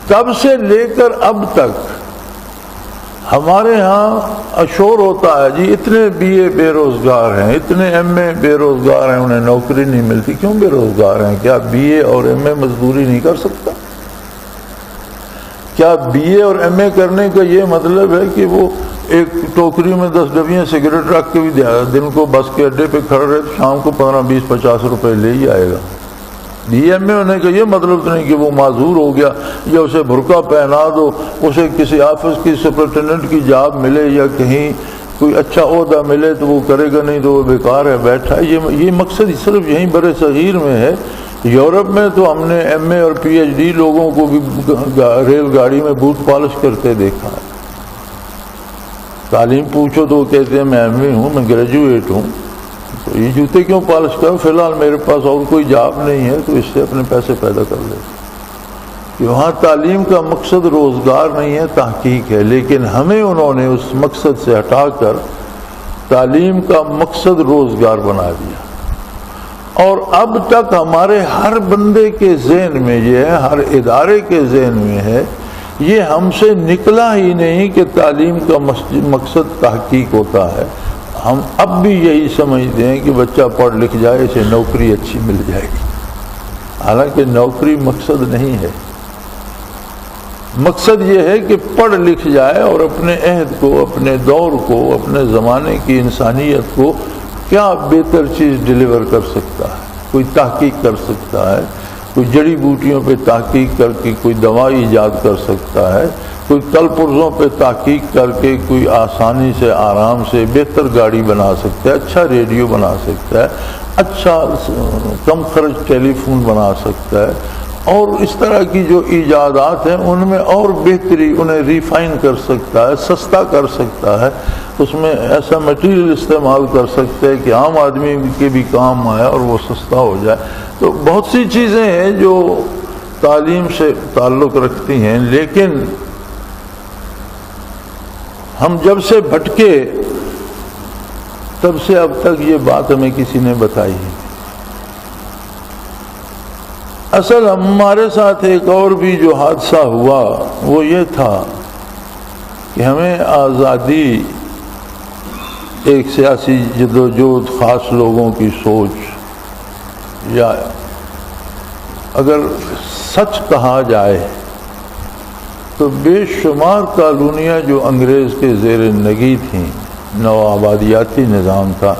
تب سے لے کر اب تک ہمارے ہاں شور ہوتا ہے جی اتنے بی اے بے روزگار ہیں، اتنے ایم اے بے روزگار ہیں، انہیں نوکری نہیں ملتی. کیوں بے روزگار ہیں؟ کیا بی اے اور ایم اے مزدوری نہیں کر سکتا؟ کیا بی اے اور ایم اے کرنے کا یہ مطلب ہے کہ وہ ایک ٹوکری میں 10 ڈبیاں سگریٹ رکھ کے بھی دن کو بس کے اڈے پہ کھڑا رہے تو شام کو 15، 20، 50 روپے لے ہی آئے گا؟ بی ایم اے ہونے کا یہ مطلب نہیں کہ وہ معذور ہو گیا یا اسے برقع پہنا دو، اسے کسی آفس کی سپرنٹینڈنٹ کی جاب ملے یا کہیں کوئی اچھا عہدہ ملے تو وہ کرے گا، نہیں تو وہ بیکار ہے بیٹھا ہے. یہ مقصد صرف یہیں برِ صغیر میں ہے. یورپ میں تو ہم نے ایم اے اور پی ایچ ڈی لوگوں کو بھی ریل گاڑی میں بوٹ پالش کرتے دیکھا ہے. تعلیم پوچھو تو وہ کہتے ہیں میں ایم اے ہوں، میں گریجویٹ ہوں، تو یہ جوتے کیوں پالش کرو؟ فی الحال میرے پاس اور کوئی جاب نہیں ہے تو اس سے اپنے پیسے پیدا کر لے. کہ وہاں تعلیم کا مقصد روزگار نہیں ہے، تحقیق ہے. لیکن ہمیں انہوں نے اس مقصد سے ہٹا کر تعلیم کا مقصد روزگار بنا دیا. اور اب تک ہمارے ہر بندے کے ذہن میں یہ ہے، ہر ادارے کے ذہن میں ہے، یہ ہم سے نکلا ہی نہیں کہ تعلیم کا مقصد تحقیق ہوتا ہے. ہم اب بھی یہی سمجھتے ہیں کہ بچہ پڑھ لکھ جائے، اسے نوکری اچھی مل جائے گی. حالانکہ نوکری مقصد نہیں ہے. مقصد یہ ہے کہ پڑھ لکھ جائے اور اپنے عہد کو، اپنے دور کو، اپنے زمانے کی انسانیت کو کیا بہتر چیز ڈیلیور کر سکتا ہے. کوئی تحقیق کر سکتا ہے، کوئی جڑی بوٹیوں پہ تحقیق کر کے کوئی دوا ایجاد کر سکتا ہے، کوئی کل پرزوں پہ تحقیق کر کے کوئی آسانی سے آرام سے بہتر گاڑی بنا سکتا ہے، اچھا ریڈیو بنا سکتا ہے، اچھا کم خرچ ٹیلی فون بنا سکتا ہے. اور اس طرح کی جو ایجادات ہیں ان میں اور بہتری انہیں ریفائن کر سکتا ہے، سستا کر سکتا ہے. اس میں ایسا مٹیریل استعمال کر سکتے ہیں کہ عام آدمی کے بھی کام آئے اور وہ سستا ہو جائے. تو بہت سی چیزیں ہیں جو تعلیم سے تعلق رکھتی ہیں. لیکن ہم جب سے بھٹکے تب سے اب تک یہ بات ہمیں کسی نے بتائی ہے. اصل ہمارے ساتھ ایک اور بھی جو حادثہ ہوا وہ یہ تھا کہ ہمیں آزادی ایک سیاسی جدوجہد، خاص لوگوں کی سوچ، یا اگر سچ کہا جائے تو بے شمار کالونیاں جو انگریز کے زیر نگی تھیں، نوآبادیاتی نظام تھا،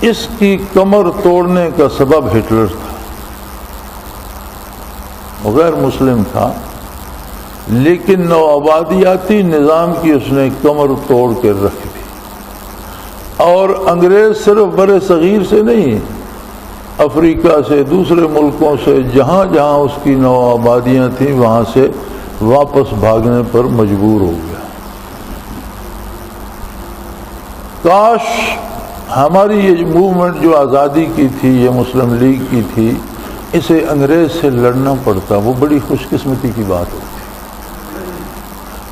اس کی کمر توڑنے کا سبب ہٹلر تھا. غیر مسلم تھا لیکن نوآبادیاتی نظام کی اس نے کمر توڑ کے رکھ دی. اور انگریز صرف بر صغیر سے نہیں، افریقہ سے، دوسرے ملکوں سے، جہاں جہاں اس کی نوآبادیاں تھیں وہاں سے واپس بھاگنے پر مجبور ہو گیا. کاش ہماری یہ موومنٹ جو آزادی کی تھی، یہ مسلم لیگ کی تھی، اسے انگریز سے لڑنا پڑتا، وہ بڑی خوش قسمتی کی بات ہوتی.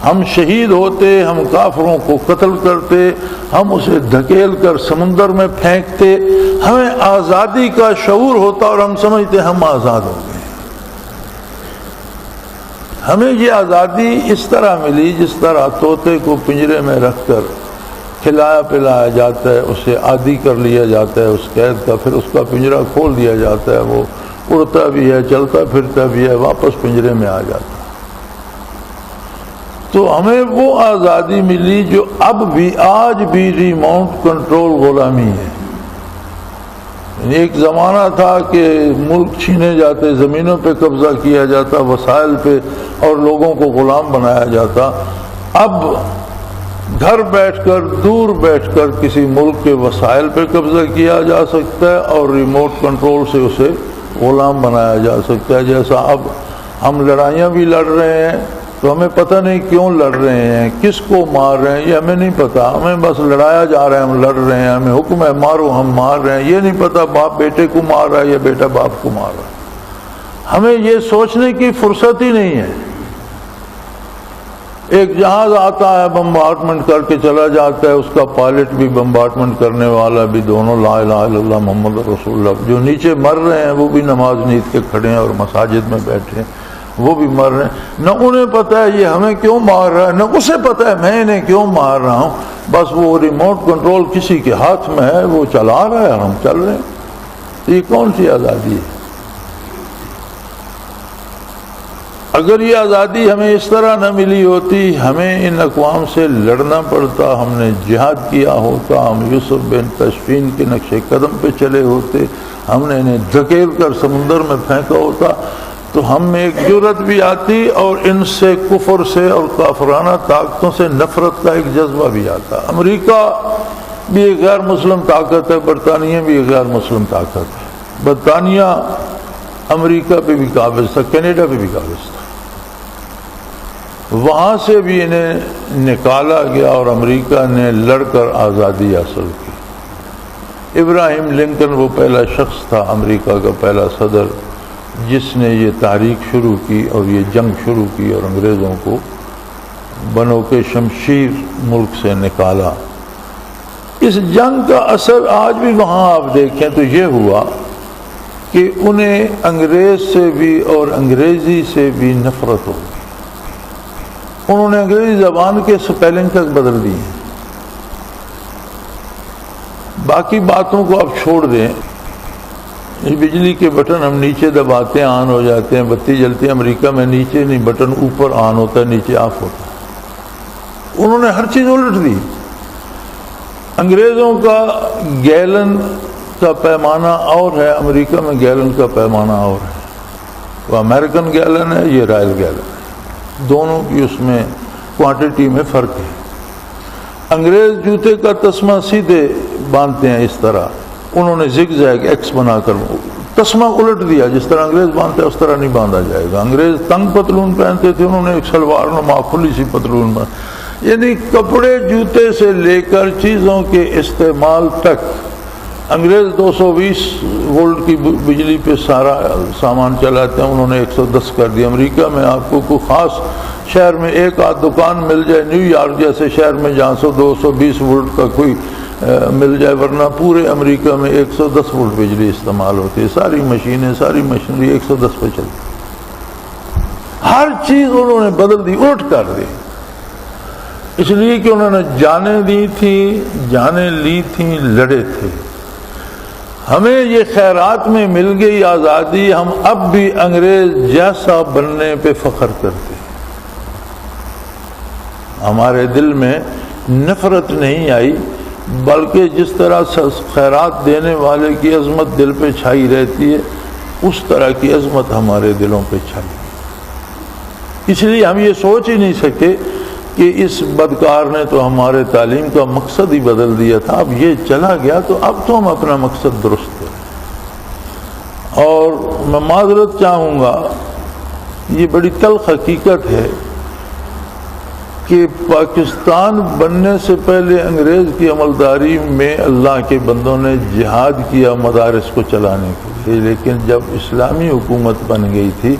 ہم شہید ہوتے، ہم کافروں کو قتل کرتے، ہم اسے دھکیل کر سمندر میں پھینکتے، ہمیں آزادی کا شعور ہوتا اور ہم سمجھتے ہم آزاد ہو گئے. ہمیں یہ آزادی اس طرح ملی جس طرح طوطے کو پنجرے میں رکھ کر کھلایا پلایا جاتا ہے، اسے عادی کر لیا جاتا ہے اس قید کا، پھر اس کا پنجرا کھول دیا جاتا ہے، وہ اڑتا بھی ہے، چلتا پھرتا بھی ہے، واپس پنجرے میں آ جاتا ہے. تو ہمیں وہ آزادی ملی جو اب بھی آج بھی ریموٹ کنٹرول غلامی ہے. ایک زمانہ تھا کہ ملک چھینے جاتے، زمینوں پہ قبضہ کیا جاتا، وسائل پہ، اور لوگوں کو غلام بنایا جاتا. اب گھر بیٹھ کر، دور بیٹھ کر کسی ملک کے وسائل پہ قبضہ کیا جا سکتا ہے اور ریموٹ کنٹرول سے اسے غلام بنایا جا سکتا ہے. جیسا اب ہم لڑائیاں بھی لڑ رہے ہیں تو ہمیں پتہ نہیں کیوں لڑ رہے ہیں، کس کو مار رہے ہیں، یہ ہمیں نہیں پتا، ہمیں بس لڑایا جا رہا ہے، ہم لڑ رہے ہیں، ہمیں حکم ہے مارو، ہم مار رہے ہیں. یہ نہیں پتا باپ بیٹے کو مار رہا ہے یا بیٹا باپ کو مار رہا ہے. ہمیں یہ سوچنے کی فرصت ہی نہیں ہے. ایک جہاز آتا ہے، بمبارڈمنٹ کر کے چلا جاتا ہے، اس کا پائلٹ بھی بمبارڈمنٹ کرنے والا بھی، دونوں لا الہ الا اللہ محمد رسول اللہ. جو نیچے مر رہے ہیں وہ بھی نماز نیت کے کھڑے ہیں اور مساجد میں بیٹھے ہیں، وہ بھی مر رہے ہیں. نہ انہیں پتہ ہے یہ ہمیں کیوں مار رہا ہے، نہ اسے پتہ ہے میں انہیں کیوں مار رہا ہوں. بس وہ ریموٹ کنٹرول کسی کے ہاتھ میں ہے، وہ چلا رہا ہے، ہم چل رہے ہیں. یہ کون سی آزادی ہے؟ اگر یہ آزادی ہمیں اس طرح نہ ملی ہوتی، ہمیں ان اقوام سے لڑنا پڑتا، ہم نے جہاد کیا ہوتا، ہم یوسف بن تشفین کے نقش قدم پہ چلے ہوتے، ہم نے انہیں دھکیل کر سمندر میں پھینکا ہوتا، تو ہم میں ایک جرأت بھی آتی اور ان سے، کفر سے اور کافرانہ طاقتوں سے نفرت کا ایک جذبہ بھی آتا. امریکہ بھی ایک غیر مسلم طاقت ہے، برطانیہ بھی ایک غیر مسلم طاقت ہے. برطانیہ امریکہ پہ بھی قابض تھا، کینیڈا پہ بھی قابض تھا. وہاں سے بھی انہیں نکالا گیا اور امریکہ نے لڑ کر آزادی حاصل کی. ابراہیم لنکن وہ پہلا شخص تھا، امریکہ کا پہلا صدر، جس نے یہ تحریک شروع کی اور یہ جنگ شروع کی اور انگریزوں کو بنو کے شمشیر ملک سے نکالا. اس جنگ کا اثر آج بھی وہاں آپ دیکھیں تو یہ ہوا کہ انہیں انگریز سے بھی اور انگریزی سے بھی نفرت ہو گئی. انہوں نے انگریزی زبان کے سپیلنگ تک بدل دی ہیں. باقی باتوں کو آپ چھوڑ دیں. بجلی کے بٹن ہم نیچے دباتے ہیں، آن ہو جاتے ہیں، بتی جلتی ہے. امریکہ میں نیچے نہیں، بٹن اوپر آن ہوتا ہے، نیچے آف ہوتا ہے. انہوں نے ہر چیز الٹ دی. انگریزوں کا گیلن کا پیمانہ اور ہے، امریکہ میں گیلن کا پیمانہ اور ہے. وہ امریکن گیلن ہے، یہ رائل گیلن ہے. دونوں کی اس میں کوانٹٹی میں فرق ہے. انگریز جوتے کا تسمہ سیدھے باندھتے ہیں اس طرح، انہوں نے زگ زیگ ایکس بنا کر تسمہ الٹ دیا. جس طرح انگریز باندھتے ہیں اس طرح نہیں باندھا جائے گا. انگریز تنگ پتلون پہنتے تھے، انہوں نے ایک شلوار نما کھلی سی پتلون میں. یعنی کپڑے، جوتے سے لے کر چیزوں کے استعمال تک انگریز 220 وولٹ کی بجلی پہ سارا سامان چلاتے ہیں، انہوں نے 110 کر دیا. امریکہ میں آپ کو کوئی خاص شہر میں ایک آدھ دکان مل جائے، نیو یارک جیسے شہر میں جہاں 220 وولٹ کا کوئی مل جائے، ورنہ پورے امریکہ میں 110 وولٹ بجلی استعمال ہوتی ہے. ساری مشینیں، ساری مشینری 110 پہ چلتی. ہر چیز انہوں نے بدل دی، الٹ کر دی. اس لیے کہ انہوں نے جانیں دی تھی، جانیں لی تھیں، لڑے تھے. ہمیں یہ خیرات میں مل گئی آزادی، ہم اب بھی انگریز جیسا بننے پہ فخر کرتے ہیں. ہمارے دل میں نفرت نہیں آئی، بلکہ جس طرح خیرات دینے والے کی عظمت دل پہ چھائی رہتی ہے، اس طرح کی عظمت ہمارے دلوں پہ چھائی. اس لیے ہم یہ سوچ ہی نہیں سکے کہ اس بدکار نے تو ہمارے تعلیم کا مقصد ہی بدل دیا تھا، اب یہ چلا گیا تو اب تو ہم اپنا مقصد درست کریں۔ اور میں معذرت چاہوں گا، یہ بڑی تلخ حقیقت ہے کہ پاکستان بننے سے پہلے انگریز کی عملداری میں اللہ کے بندوں نے جہاد کیا مدارس کو چلانے کے لیے، لیکن جب اسلامی حکومت بن گئی تھی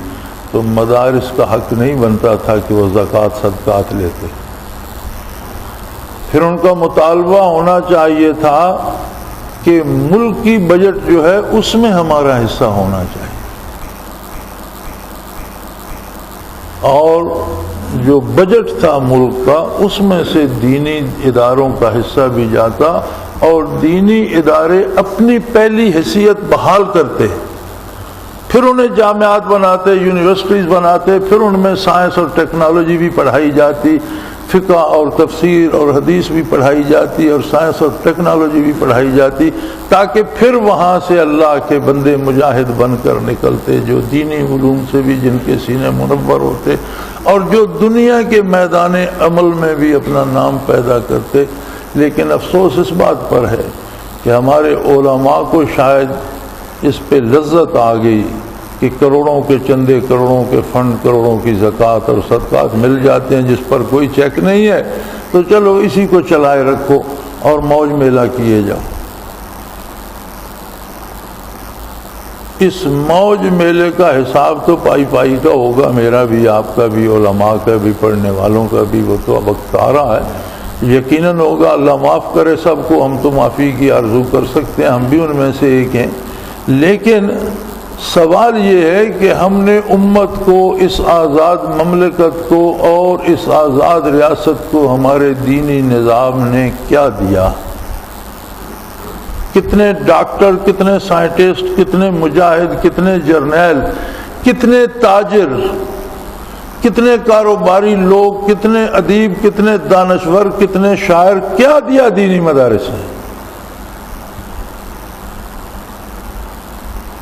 تو مدارس کا حق نہیں بنتا تھا کہ وہ زکوٰۃ صدقات لیتے۔ پھر ان کا مطالبہ ہونا چاہیے تھا کہ ملکی بجٹ جو ہے اس میں ہمارا حصہ ہونا چاہیے، اور جو بجٹ تھا ملک کا اس میں سے دینی اداروں کا حصہ بھی جاتا، اور دینی ادارے اپنی پہلی حیثیت بحال کرتے، پھر انہیں جامعات بناتے، یونیورسٹیز بناتے، پھر ان میں سائنس اور ٹیکنالوجی بھی پڑھائی جاتی، فقہ اور تفسیر اور حدیث بھی پڑھائی جاتی، اور سائنس اور ٹیکنالوجی بھی پڑھائی جاتی، تاکہ پھر وہاں سے اللہ کے بندے مجاہد بن کر نکلتے، جو دینی علوم سے بھی جن کے سینے منور ہوتے، اور جو دنیا کے میدان عمل میں بھی اپنا نام پیدا کرتے۔ لیکن افسوس اس بات پر ہے کہ ہمارے علماء کو شاید اس پہ لذت آ گئی کہ کروڑوں کے چندے، کروڑوں کے فنڈ، کروڑوں کی زکوٰۃ اور صدقات مل جاتے ہیں جس پر کوئی چیک نہیں ہے، تو چلو اسی کو چلائے رکھو اور موج میلہ کیے جاؤ۔ اس موج میلے کا حساب تو پائی پائی کا ہوگا، میرا بھی، آپ کا بھی، علماء کا بھی، پڑھنے والوں کا بھی، وہ تو اب وقت آ رہا ہے، یقیناً ہوگا۔ اللہ معاف کرے سب کو، ہم تو معافی کی آرزو کر سکتے ہیں، ہم بھی ان میں سے ایک ہیں، لیکن سوال یہ ہے کہ ہم نے امت کو، اس آزاد مملکت کو اور اس آزاد ریاست کو ہمارے دینی نظام نے کیا دیا؟ کتنے ڈاکٹر، کتنے سائنٹسٹ، کتنے مجاہد، کتنے جرنیل، کتنے تاجر، کتنے کاروباری لوگ، کتنے ادیب، کتنے دانشور، کتنے شاعر، کیا دیا دینی مدارس نے؟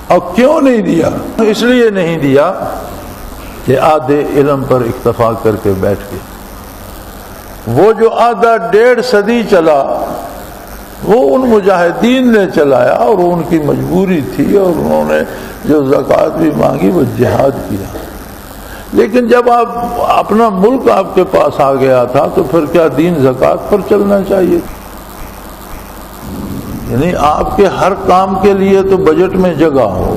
اور کیوں نہیں دیا؟ اس لیے نہیں دیا کہ آدھے علم پر اکتفا کر کے بیٹھ گئے۔ وہ جو آدھا ڈیڑھ صدی چلا وہ ان مجاہدین نے چلایا، اور ان کی مجبوری تھی، اور انہوں نے جو زکوٰۃ بھی مانگی وہ جہاد کیا۔ لیکن جب آپ اپنا ملک آپ کے پاس آ گیا تھا تو پھر کیا دین زکوٰۃ پر چلنا چاہیے؟ یعنی آپ کے ہر کام کے لیے تو بجٹ میں جگہ ہو،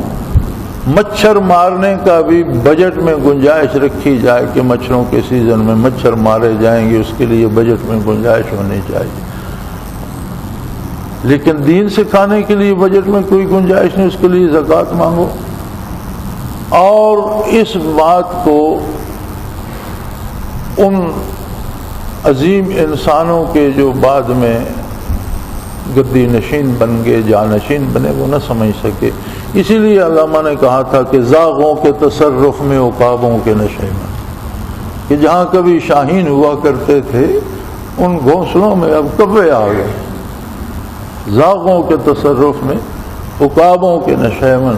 مچھر مارنے کا بھی بجٹ میں گنجائش رکھی جائے کہ مچھروں کے سیزن میں مچھر مارے جائیں گے، اس کے لیے بجٹ میں گنجائش ہونی چاہیے۔ لیکن دین سکھانے کے لیے بجٹ میں کوئی گنجائش نہیں، اس کے لیے زکوٰۃ مانگو۔ اور اس بات کو ان عظیم انسانوں کے جو بعد میں گدی نشین بن گئے، جانشین بنے، وہ نہ سمجھ سکے۔ اسی لیے علامہ نے کہا تھا کہ زاغوں کے تصرف میں عقابوں کے نشے میں، کہ جہاں کبھی شاہین ہوا کرتے تھے ان گھونسلوں میں اب کبے آ گئے، زاغوں کے تصرف میں عقابوں کے نشے میں۔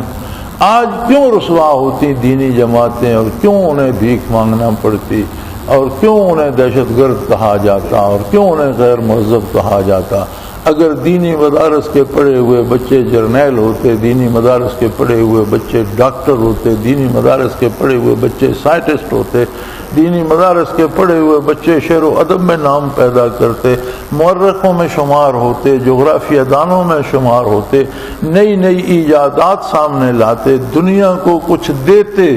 آج کیوں رسوا ہوتی دینی جماعتیں، اور کیوں انہیں بھیک مانگنا پڑتی، اور کیوں انہیں دہشت گرد کہا جاتا، اور کیوں انہیں غیر مہذب کہا جاتا؟ اگر دینی مدارس کے پڑھے ہوئے بچے جرنیل ہوتے، دینی مدارس کے پڑھے ہوئے بچے ڈاکٹر ہوتے، دینی مدارس کے پڑھے ہوئے بچے سائنٹسٹ ہوتے، دینی مدارس کے پڑھے ہوئے بچے شعر و ادب میں نام پیدا کرتے، مورخوں میں شمار ہوتے، جغرافیہ دانوں میں شمار ہوتے، نئی نئی ایجادات سامنے لاتے، دنیا کو کچھ دیتے،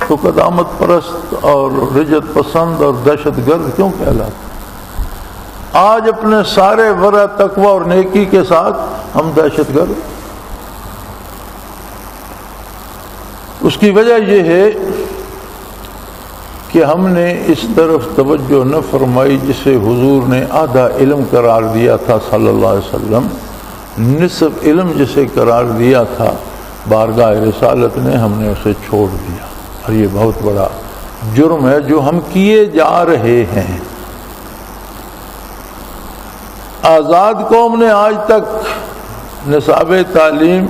تو قدامت پرست اور رجت پسند اور دہشت گرد کیوں کہلاتے؟ آج اپنے سارے ورع، تقوی اور نیکی کے ساتھ ہم دہشت گرد۔ اس کی وجہ یہ ہے کہ ہم نے اس طرف توجہ نہ فرمائی جسے حضور نے آدھا علم قرار دیا تھا صلی اللہ علیہ وسلم، نصف علم جسے قرار دیا تھا بارگاہ رسالت نے، ہم نے اسے چھوڑ دیا، اور یہ بہت بڑا جرم ہے جو ہم کیے جا رہے ہیں۔ آزاد قوم نے آج تک نصاب تعلیم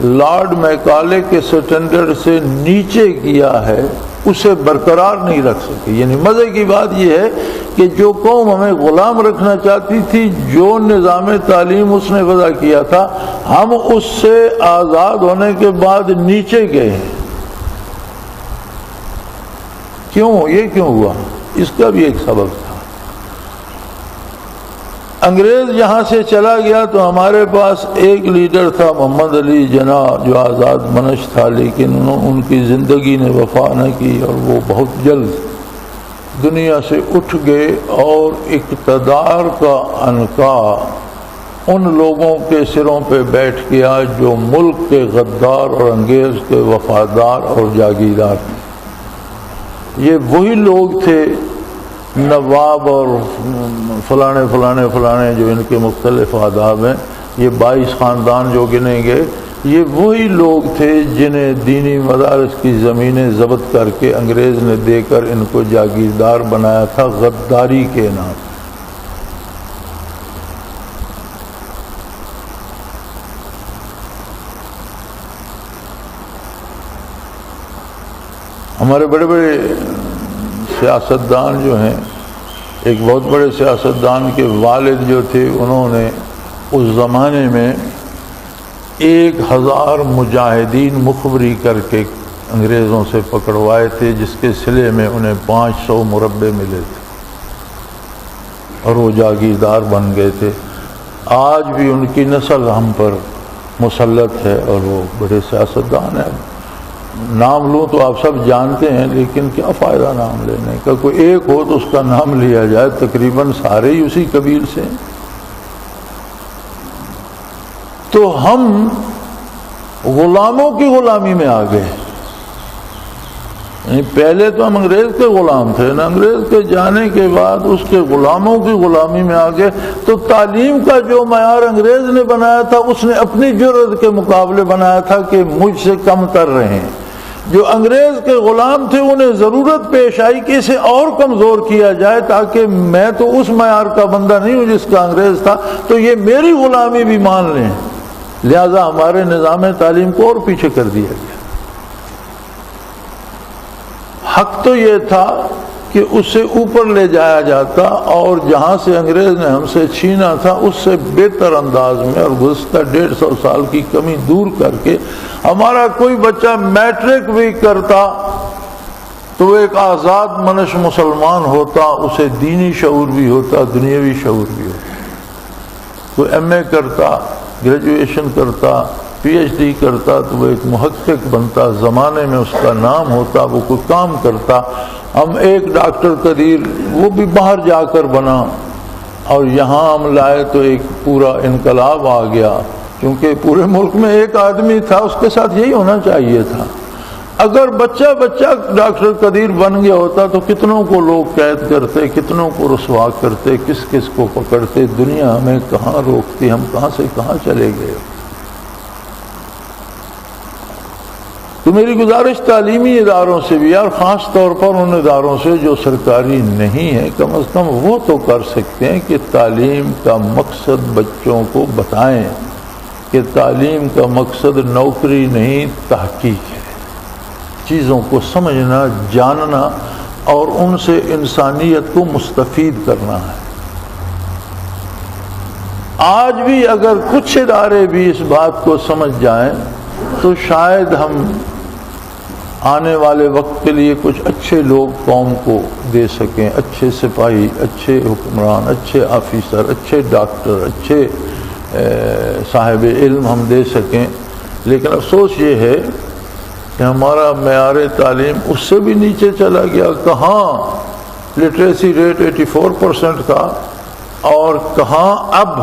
لارڈ میکالے کے سٹینڈرڈ سے نیچے کیا ہے اسے برقرار نہیں رکھ سکے. یعنی مزے کی بات یہ ہے کہ جو قوم ہمیں غلام رکھنا چاہتی تھی، جو نظام تعلیم اس نے وضع کیا تھا، ہم اس سے آزاد ہونے کے بعد نیچے گئے ہیں. کیوں؟ یہ کیوں ہوا؟ اس کا بھی ایک سبب تھا. انگریز یہاں سے چلا گیا تو ہمارے پاس ایک لیڈر تھا محمد علی جناح، جو آزاد منش تھا، لیکن ان کی زندگی نے وفا نہ کی اور وہ بہت جلد دنیا سے اٹھ گئے، اور اقتدار کا عنقا ان لوگوں کے سروں پہ بیٹھ گیا جو ملک کے غدار اور انگریز کے وفادار اور جاگیردار تھے. یہ وہی لوگ تھے، نواب اور فلانے جو ان کے مختلف آداب ہیں، یہ 22 خاندان جو گنے گئے، یہ وہی لوگ تھے جنہیں دینی مدارس کی زمینیں ضبط کر کے انگریز نے دے کر ان کو جاگیردار بنایا تھا غداری کے نام. ہمارے بڑے بڑے سیاستدان جو ہیں، ایک بہت بڑے سیاستدان کے والد جو تھے، انہوں نے اس زمانے میں 1000 مجاہدین مخبری کر کے انگریزوں سے پکڑوائے تھے، جس کے صلے میں انہیں 500 مربع ملے تھے اور وہ جاگیردار بن گئے تھے. آج بھی ان کی نسل ہم پر مسلط ہے اور وہ بڑے سیاستدان ہیں. نام لوں تو آپ سب جانتے ہیں، لیکن کیا فائدہ نام لینے کا؟ کوئی ایک ہو تو اس کا نام لیا جائے، تقریباً سارے ہی اسی قبیل سے ہیں. تو ہم غلاموں کی غلامی میں آ گئے. یعنی پہلے تو ہم انگریز کے غلام تھے نا، انگریز کے جانے کے بعد اس کے غلاموں کی غلامی میں آ گئے. تو تعلیم کا جو معیار انگریز نے بنایا تھا، اس نے اپنی جرأت کے مقابلے بنایا تھا کہ مجھ سے کم تر رہیں. جو انگریز کے غلام تھے انہیں ضرورت پیش آئی کہ اسے اور کمزور کیا جائے، تاکہ میں تو اس معیار کا بندہ نہیں ہوں جس کا انگریز تھا، تو یہ میری غلامی بھی مان لیں. لہذا ہمارے نظام تعلیم کو اور پیچھے کر دیا گیا. حق تو یہ تھا کہ اسے اوپر لے جایا جاتا، اور جہاں سے انگریز نے ہم سے چھینا تھا اس سے بہتر انداز میں اور گزشتہ 150 سال کی کمی دور کر کے ہمارا کوئی بچہ میٹرک بھی کرتا تو وہ ایک آزاد منش مسلمان ہوتا، اسے دینی شعور بھی ہوتا، دنیاوی شعور بھی ہوتا. کوئی ایم اے کرتا، گریجویشن کرتا، پی ایچ ڈی کرتا تو وہ ایک محقق بنتا، زمانے میں اس کا نام ہوتا، وہ کوئی کام کرتا. ہم ایک ڈاکٹر قدیر، وہ بھی باہر جا کر بنا، اور یہاں ہم لائے تو ایک پورا انقلاب آ گیا، کیونکہ پورے ملک میں ایک آدمی تھا، اس کے ساتھ یہی ہونا چاہیے تھا. اگر بچہ ڈاکٹر قدیر بن گیا ہوتا تو کتنوں کو لوگ قید کرتے، کتنوں کو رسوا کرتے، کس کس کو پکڑتے. دنیا ہمیں کہاں روکتی، ہم کہاں سے کہاں چلے گئے. تو میری گزارش تعلیمی اداروں سے بھی، اور خاص طور پر ان اداروں سے جو سرکاری نہیں ہے، کم از کم وہ تو کر سکتے ہیں کہ تعلیم کا مقصد بچوں کو بتائیں کہ تعلیم کا مقصد نوکری نہیں، تحقیق ہے. چیزوں کو سمجھنا، جاننا اور ان سے انسانیت کو مستفید کرنا ہے. آج بھی اگر کچھ ادارے بھی اس بات کو سمجھ جائیں تو شاید ہم آنے والے وقت کے لیے کچھ اچھے لوگ قوم کو دے سکیں، اچھے سپاہی، اچھے حکمران، اچھے آفیسر، اچھے ڈاکٹر، اچھے صاحب علم ہم دے سکیں. لیکن افسوس یہ ہے کہ ہمارا معیار تعلیم اس سے بھی نیچے چلا گیا. کہاں لٹریسی ریٹ 84% کا، اور کہاں اب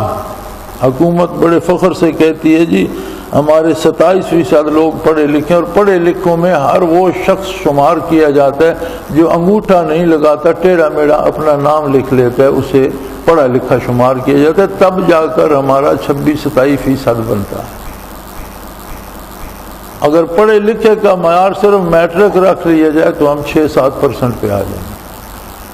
حکومت بڑے فخر سے کہتی ہے جی ہمارے 27% لوگ پڑھے لکھے، اور پڑھے لکھوں میں ہر وہ شخص شمار کیا جاتا ہے جو انگوٹھا نہیں لگاتا، ٹیڑھا میڑھا اپنا نام لکھ لیتا ہے، اسے پڑھا لکھا شمار کیا جاتا ہے. تب جا کر ہمارا 26-27% بنتا ہے. اگر پڑھے لکھے کا معیار صرف میٹرک رکھ لیا جائے تو ہم 6-7% پہ آ جائیں گے.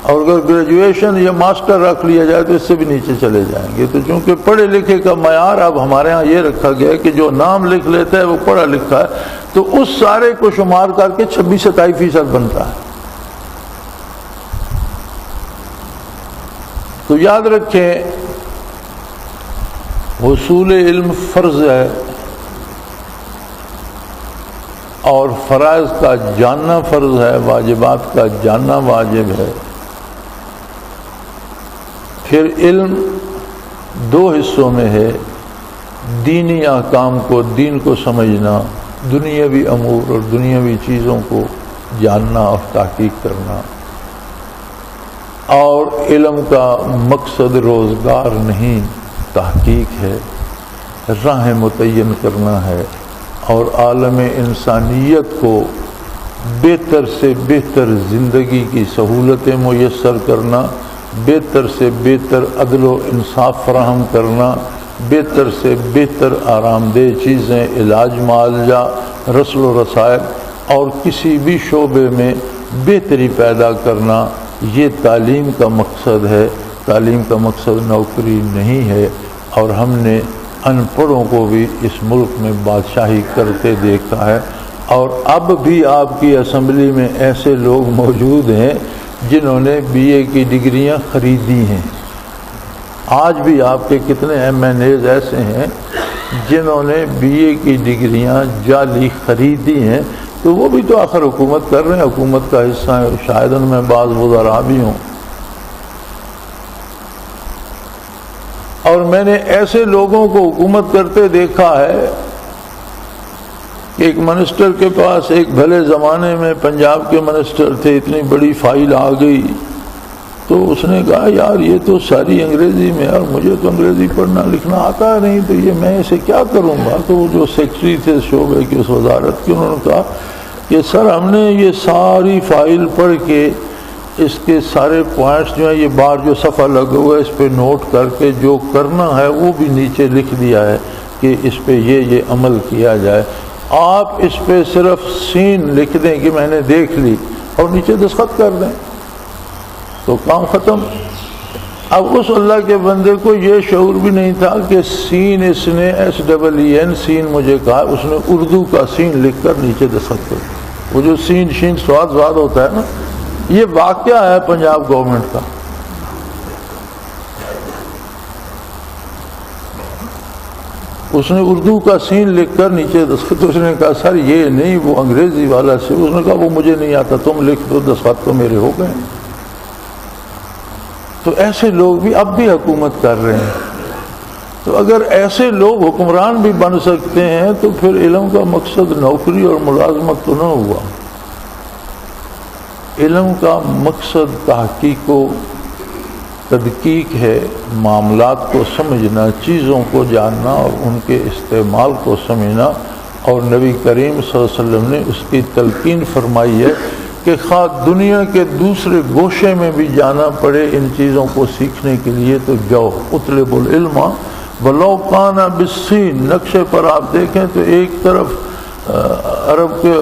اور اگر گریجویشن یا ماسٹر رکھ لیا جائے تو اس سے بھی نیچے چلے جائیں گے. تو چونکہ پڑھے لکھے کا معیار اب ہمارے ہاں یہ رکھا گیا ہے کہ جو نام لکھ لیتا ہے وہ پڑھا لکھا ہے، تو اس سارے کو شمار کر کے 26-27% بنتا ہے. تو یاد رکھیں حصول علم فرض ہے اور فرائض کا جاننا فرض ہے، واجبات کا جاننا واجب ہے. پھر علم دو حصوں میں ہے، دینی احکام کو، دین کو سمجھنا، دنیاوی امور اور دنیاوی چیزوں کو جاننا اور تحقیق کرنا. اور علم کا مقصد روزگار نہیں، تحقیق ہے، راہ متعین کرنا ہے اور عالم انسانیت کو بہتر سے بہتر زندگی کی سہولتیں میسر کرنا، بہتر سے بہتر عدل و انصاف فراہم کرنا، بہتر سے بہتر آرام دہ چیزیں، علاج معالجہ، رسل و رسائل اور کسی بھی شعبے میں بہتری پیدا کرنا، یہ تعلیم کا مقصد ہے. تعلیم کا مقصد نوکری نہیں ہے. اور ہم نے ان پڑھوں کو بھی اس ملک میں بادشاہی کرتے دیکھا ہے. اور اب بھی آپ کی اسمبلی میں ایسے لوگ موجود ہیں جنہوں نے BA کی ڈگریاں خریدی ہیں. آج بھی آپ کے کتنے MNAs ایسے ہیں جنہوں نے BA کی ڈگریاں جعلی خریدی ہیں. تو وہ بھی تو آخر حکومت کر رہے ہیں، حکومت کا حصہ ہے. شاید ان میں بعض وزراء بھی ہوں. اور میں نے ایسے لوگوں کو حکومت کرتے دیکھا ہے کہ ایک منسٹر کے پاس، ایک بھلے زمانے میں پنجاب کے منسٹر تھے، اتنی بڑی فائل آ گئی تو اس نے کہا یار یہ تو ساری انگریزی میں، اور مجھے تو انگریزی پڑھنا لکھنا آتا نہیں، تو یہ میں اسے کیا کروں گا. تو وہ جو سیکرٹری تھے شعبے کی اس وزارت کے، انہوں نے کہا کہ سر ہم نے یہ ساری فائل پڑھ کے اس کے سارے پوائنٹس جو ہیں، یہ باہر جو صفحہ لگا ہوا ہے اس پہ نوٹ کر کے جو کرنا ہے وہ بھی نیچے لکھ دیا ہے کہ اس پہ یہ عمل کیا جائے. آپ اس پہ صرف سین لکھ دیں کہ میں نے دیکھ لی اور نیچے دستخط کر دیں تو کام ختم. اب اس اللہ کے بندے کو یہ شعور بھی نہیں تھا کہ سین اس نے SEEN سین مجھے کہا، اس نے اردو کا سین لکھ کر نیچے دستخط کر. وہ جو سین شین سواد زاد ہوتا ہے نا، یہ واقعہ ہے پنجاب گورنمنٹ کا. اس نے اردو کا سین لکھ کر نیچے دستخط. اس نے کہا سر یہ نہیں، وہ انگریزی والا سے. اس نے کہا وہ مجھے نہیں آتا، تم لکھ دو، دستخط تو میرے ہو گئے. تو ایسے لوگ بھی اب بھی حکومت کر رہے ہیں. تو اگر ایسے لوگ حکمران بھی بن سکتے ہیں تو پھر علم کا مقصد نوکری اور ملازمت تو نہ ہوا. علم کا مقصد تحقیق و تدقیق ہے، معاملات کو سمجھنا، چیزوں کو جاننا اور ان کے استعمال کو سمجھنا. اور نبی کریم صلی اللہ علیہ وسلم نے اس کی تلقین فرمائی ہے کہ خواہ دنیا کے دوسرے گوشے میں بھی جانا پڑے ان چیزوں کو سیکھنے کے لیے تو جاؤ. اطلب العلم ولو کان بالصین. نقشے پر آپ دیکھیں تو ایک طرف عرب کے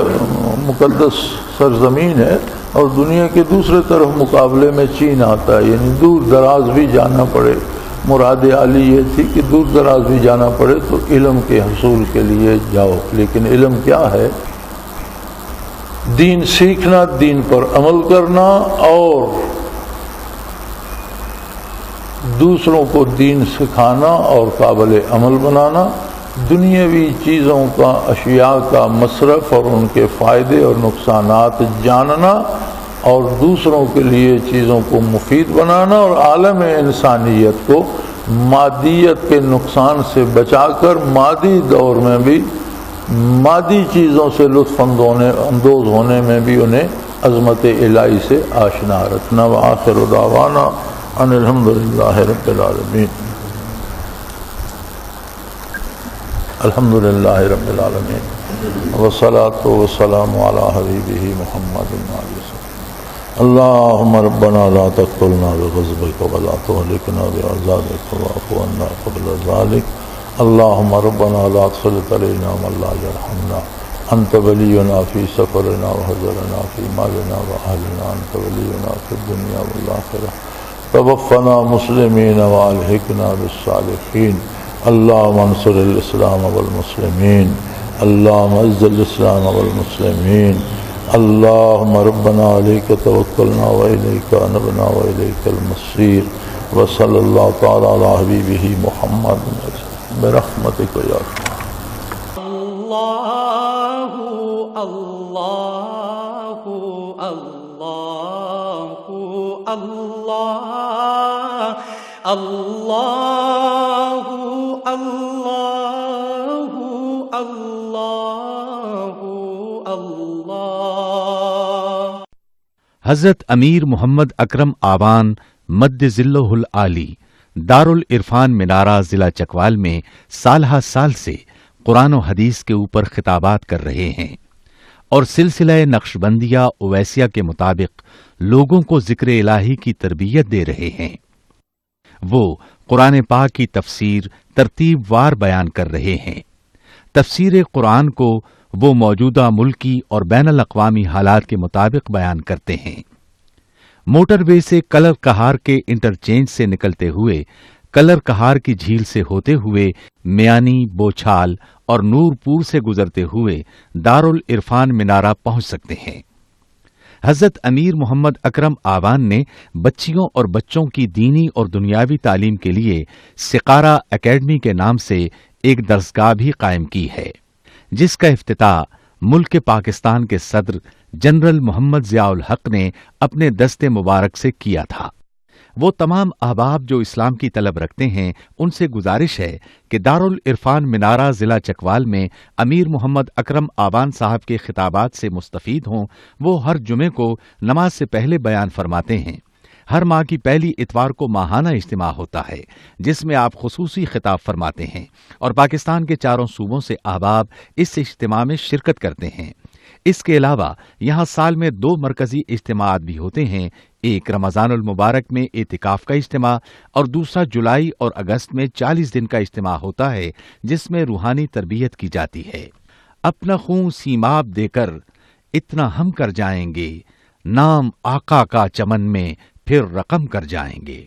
مقدس سرزمین ہے اور دنیا کے دوسرے طرف مقابلے میں چین آتا ہے، یعنی دور دراز بھی جانا پڑے. مراد عالی یہ تھی کہ دور دراز بھی جانا پڑے تو علم کے حصول کے لیے جاؤ. لیکن علم کیا ہے؟ دین سیکھنا، دین پر عمل کرنا اور دوسروں کو دین سکھانا اور قابل عمل بنانا، دنیاوی چیزوں کا، اشیاء کا مصرف اور ان کے فائدے اور نقصانات جاننا اور دوسروں کے لیے چیزوں کو مفید بنانا اور عالم انسانیت کو مادیت کے نقصان سے بچا کر مادی دور میں بھی مادی چیزوں سے لطف اندوز ہونے میں بھی انہیں عظمت الہی سے آشنا رکھنا. وآخر دعوانا ان الحمدللہ رب العالمین. الحمدللہ رب العالمین والصلاة والسلام علی حبیبہ محمد اللہم ربنا لا تقتلنا بغضبک ولا تہلکنا بعذابک واعف عنا قبل ذلک. اللہم ربنا لا تسلط علینا من لا یرحمنا. أنت ولينا في سفرنا وحضرنا في مالنا وأهلنا، أنت ولينا في الدنيا والآخرة، توفنا مسلمين وألحقنا بالصالحين. اللهم انصر الإسلام والمسلمين، اللهم اعز الإسلام والمسلمين. اللهم ربنا عليك توكلنا وإليك أنبنا وإليك المصير. وصلى الله تعالى على حبيبه محمد برحمتك يا أرحم.
الله الله الله الله الله الله الله الله.
حضرت امیر محمد اکرم آوان مد ذلہ العالی دارالعرفان منارہ ضلع چکوال میں سالہ سال سے قرآن و حدیث کے اوپر خطابات کر رہے ہیں اور سلسلہ نقشبندیہ اویسیہ کے مطابق لوگوں کو ذکر الہی کی تربیت دے رہے ہیں. وہ قرآن پاک کی تفسیر ترتیب وار بیان کر رہے ہیں. تفسیر قرآن کو وہ موجودہ ملکی اور بین الاقوامی حالات کے مطابق بیان کرتے ہیں. موٹر وے سے کلر کہار کے انٹرچینج سے نکلتے ہوئے کلر کہار کی جھیل سے ہوتے ہوئے میانی، بوچھال اور نور پور سے گزرتے ہوئے دارالعرفان منارہ پہنچ سکتے ہیں. حضرت امیر محمد اکرم آوان نے بچیوں اور بچوں کی دینی اور دنیاوی تعلیم کے لیے سقارہ اکیڈمی کے نام سے ایک درسگاہ بھی قائم کی ہے، جس کا افتتاح ملک پاکستان کے صدر جنرل محمد ضیاء الحق نے اپنے دست مبارک سے کیا تھا. وہ تمام احباب جو اسلام کی طلب رکھتے ہیں ان سے گزارش ہے کہ دارالعرفان منارہ ضلع چکوال میں امیر محمد اکرم آوان صاحب کے خطابات سے مستفید ہوں. وہ ہر جمعے کو نماز سے پہلے بیان فرماتے ہیں. ہر ماہ کی پہلی اتوار کو ماہانہ اجتماع ہوتا ہے جس میں آپ خصوصی خطاب فرماتے ہیں اور پاکستان کے چاروں صوبوں سے احباب اس اجتماع میں شرکت کرتے ہیں. اس کے علاوہ یہاں سال میں 2 مرکزی اجتماعات بھی ہوتے ہیں. ایک رمضان المبارک میں اعتکاف کا اجتماع اور دوسرا جولائی اور اگست میں 40 دن کا اجتماع ہوتا ہے جس میں روحانی تربیت کی جاتی ہے. اپنا خون سیماب دے کر اتنا ہم کر جائیں گے، نام آقا کا چمن میں پھر رقم کر جائیں گے.